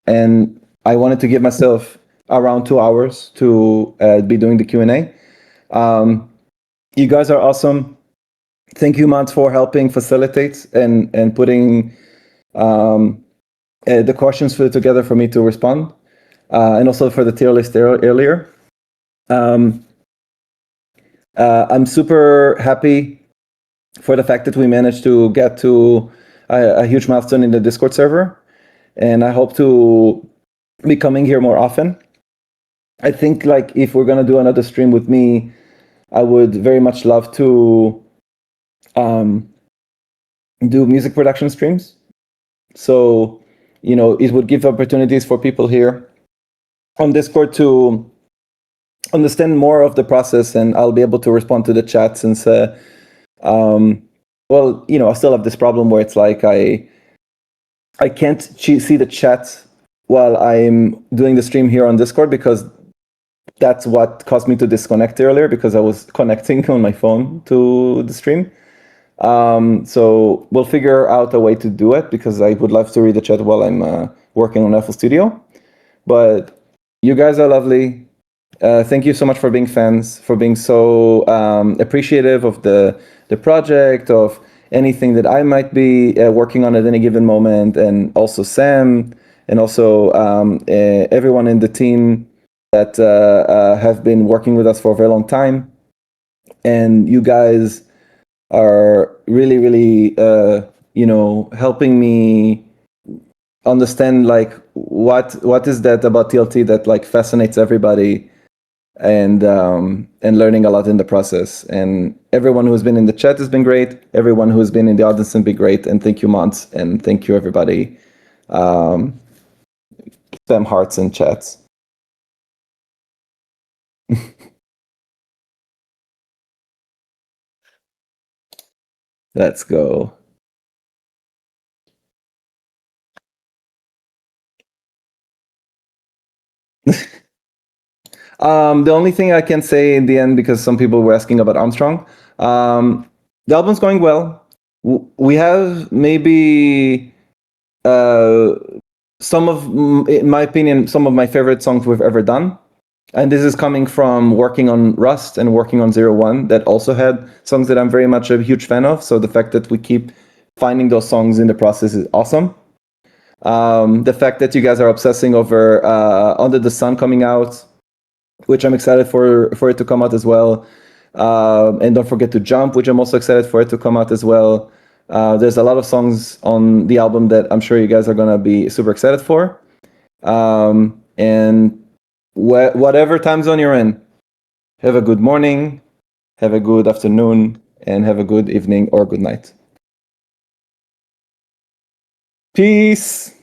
and I wanted to give myself around 2 hours to be doing the Q&A. You guys are awesome. Thank you, Mats, for helping facilitate and putting the questions together for me to respond, and also for the tier list earlier. I'm super happy for the fact that we managed to get to a huge milestone in the Discord server, and I hope to be coming here more often. I think like if we're gonna do another stream with me, I would very much love to do music production streams. So, you know, it would give opportunities for people here on Discord to understand more of the process, and I'll be able to respond to the chat since, well, you know, I still have this problem where it's like I can't see the chat while I'm doing the stream here on Discord, because that's what caused me to disconnect earlier, because I was connecting on my phone to the stream. So we'll figure out a way to do it, because I would love to read the chat while I'm working on FL Studio. But you guys are lovely. Thank you so much for being fans, for being so appreciative of the project, of anything that I might be working on at any given moment, and also Sam, and also everyone in the team that have been working with us for a very long time. And you guys are really, really, you know, helping me understand like what is that about TLT that like fascinates everybody, and learning a lot in the process. And everyone who's been in the chat has been great. Everyone who's been in the audience has been great. And thank you, Mats, and thank you, everybody. Spam hearts and chats. Let's go. The only thing I can say in the end, because some people were asking about Armstrong, the album's going well. We have maybe some of, in my opinion, some of my favorite songs we've ever done. And this is coming from working on Rust and working on 01 that also had songs that I'm very much a huge fan of. So the fact that we keep finding those songs in the process is awesome. The fact that you guys are obsessing over Under the Sun coming out, which I'm excited for it to come out as well. And don't forget to Jump, which I'm also excited for it to come out as well. There's a lot of songs on the album that I'm sure you guys are going to be super excited for. And whatever time zone you're in, have a good morning, have a good afternoon, and have a good evening or good night. Peace.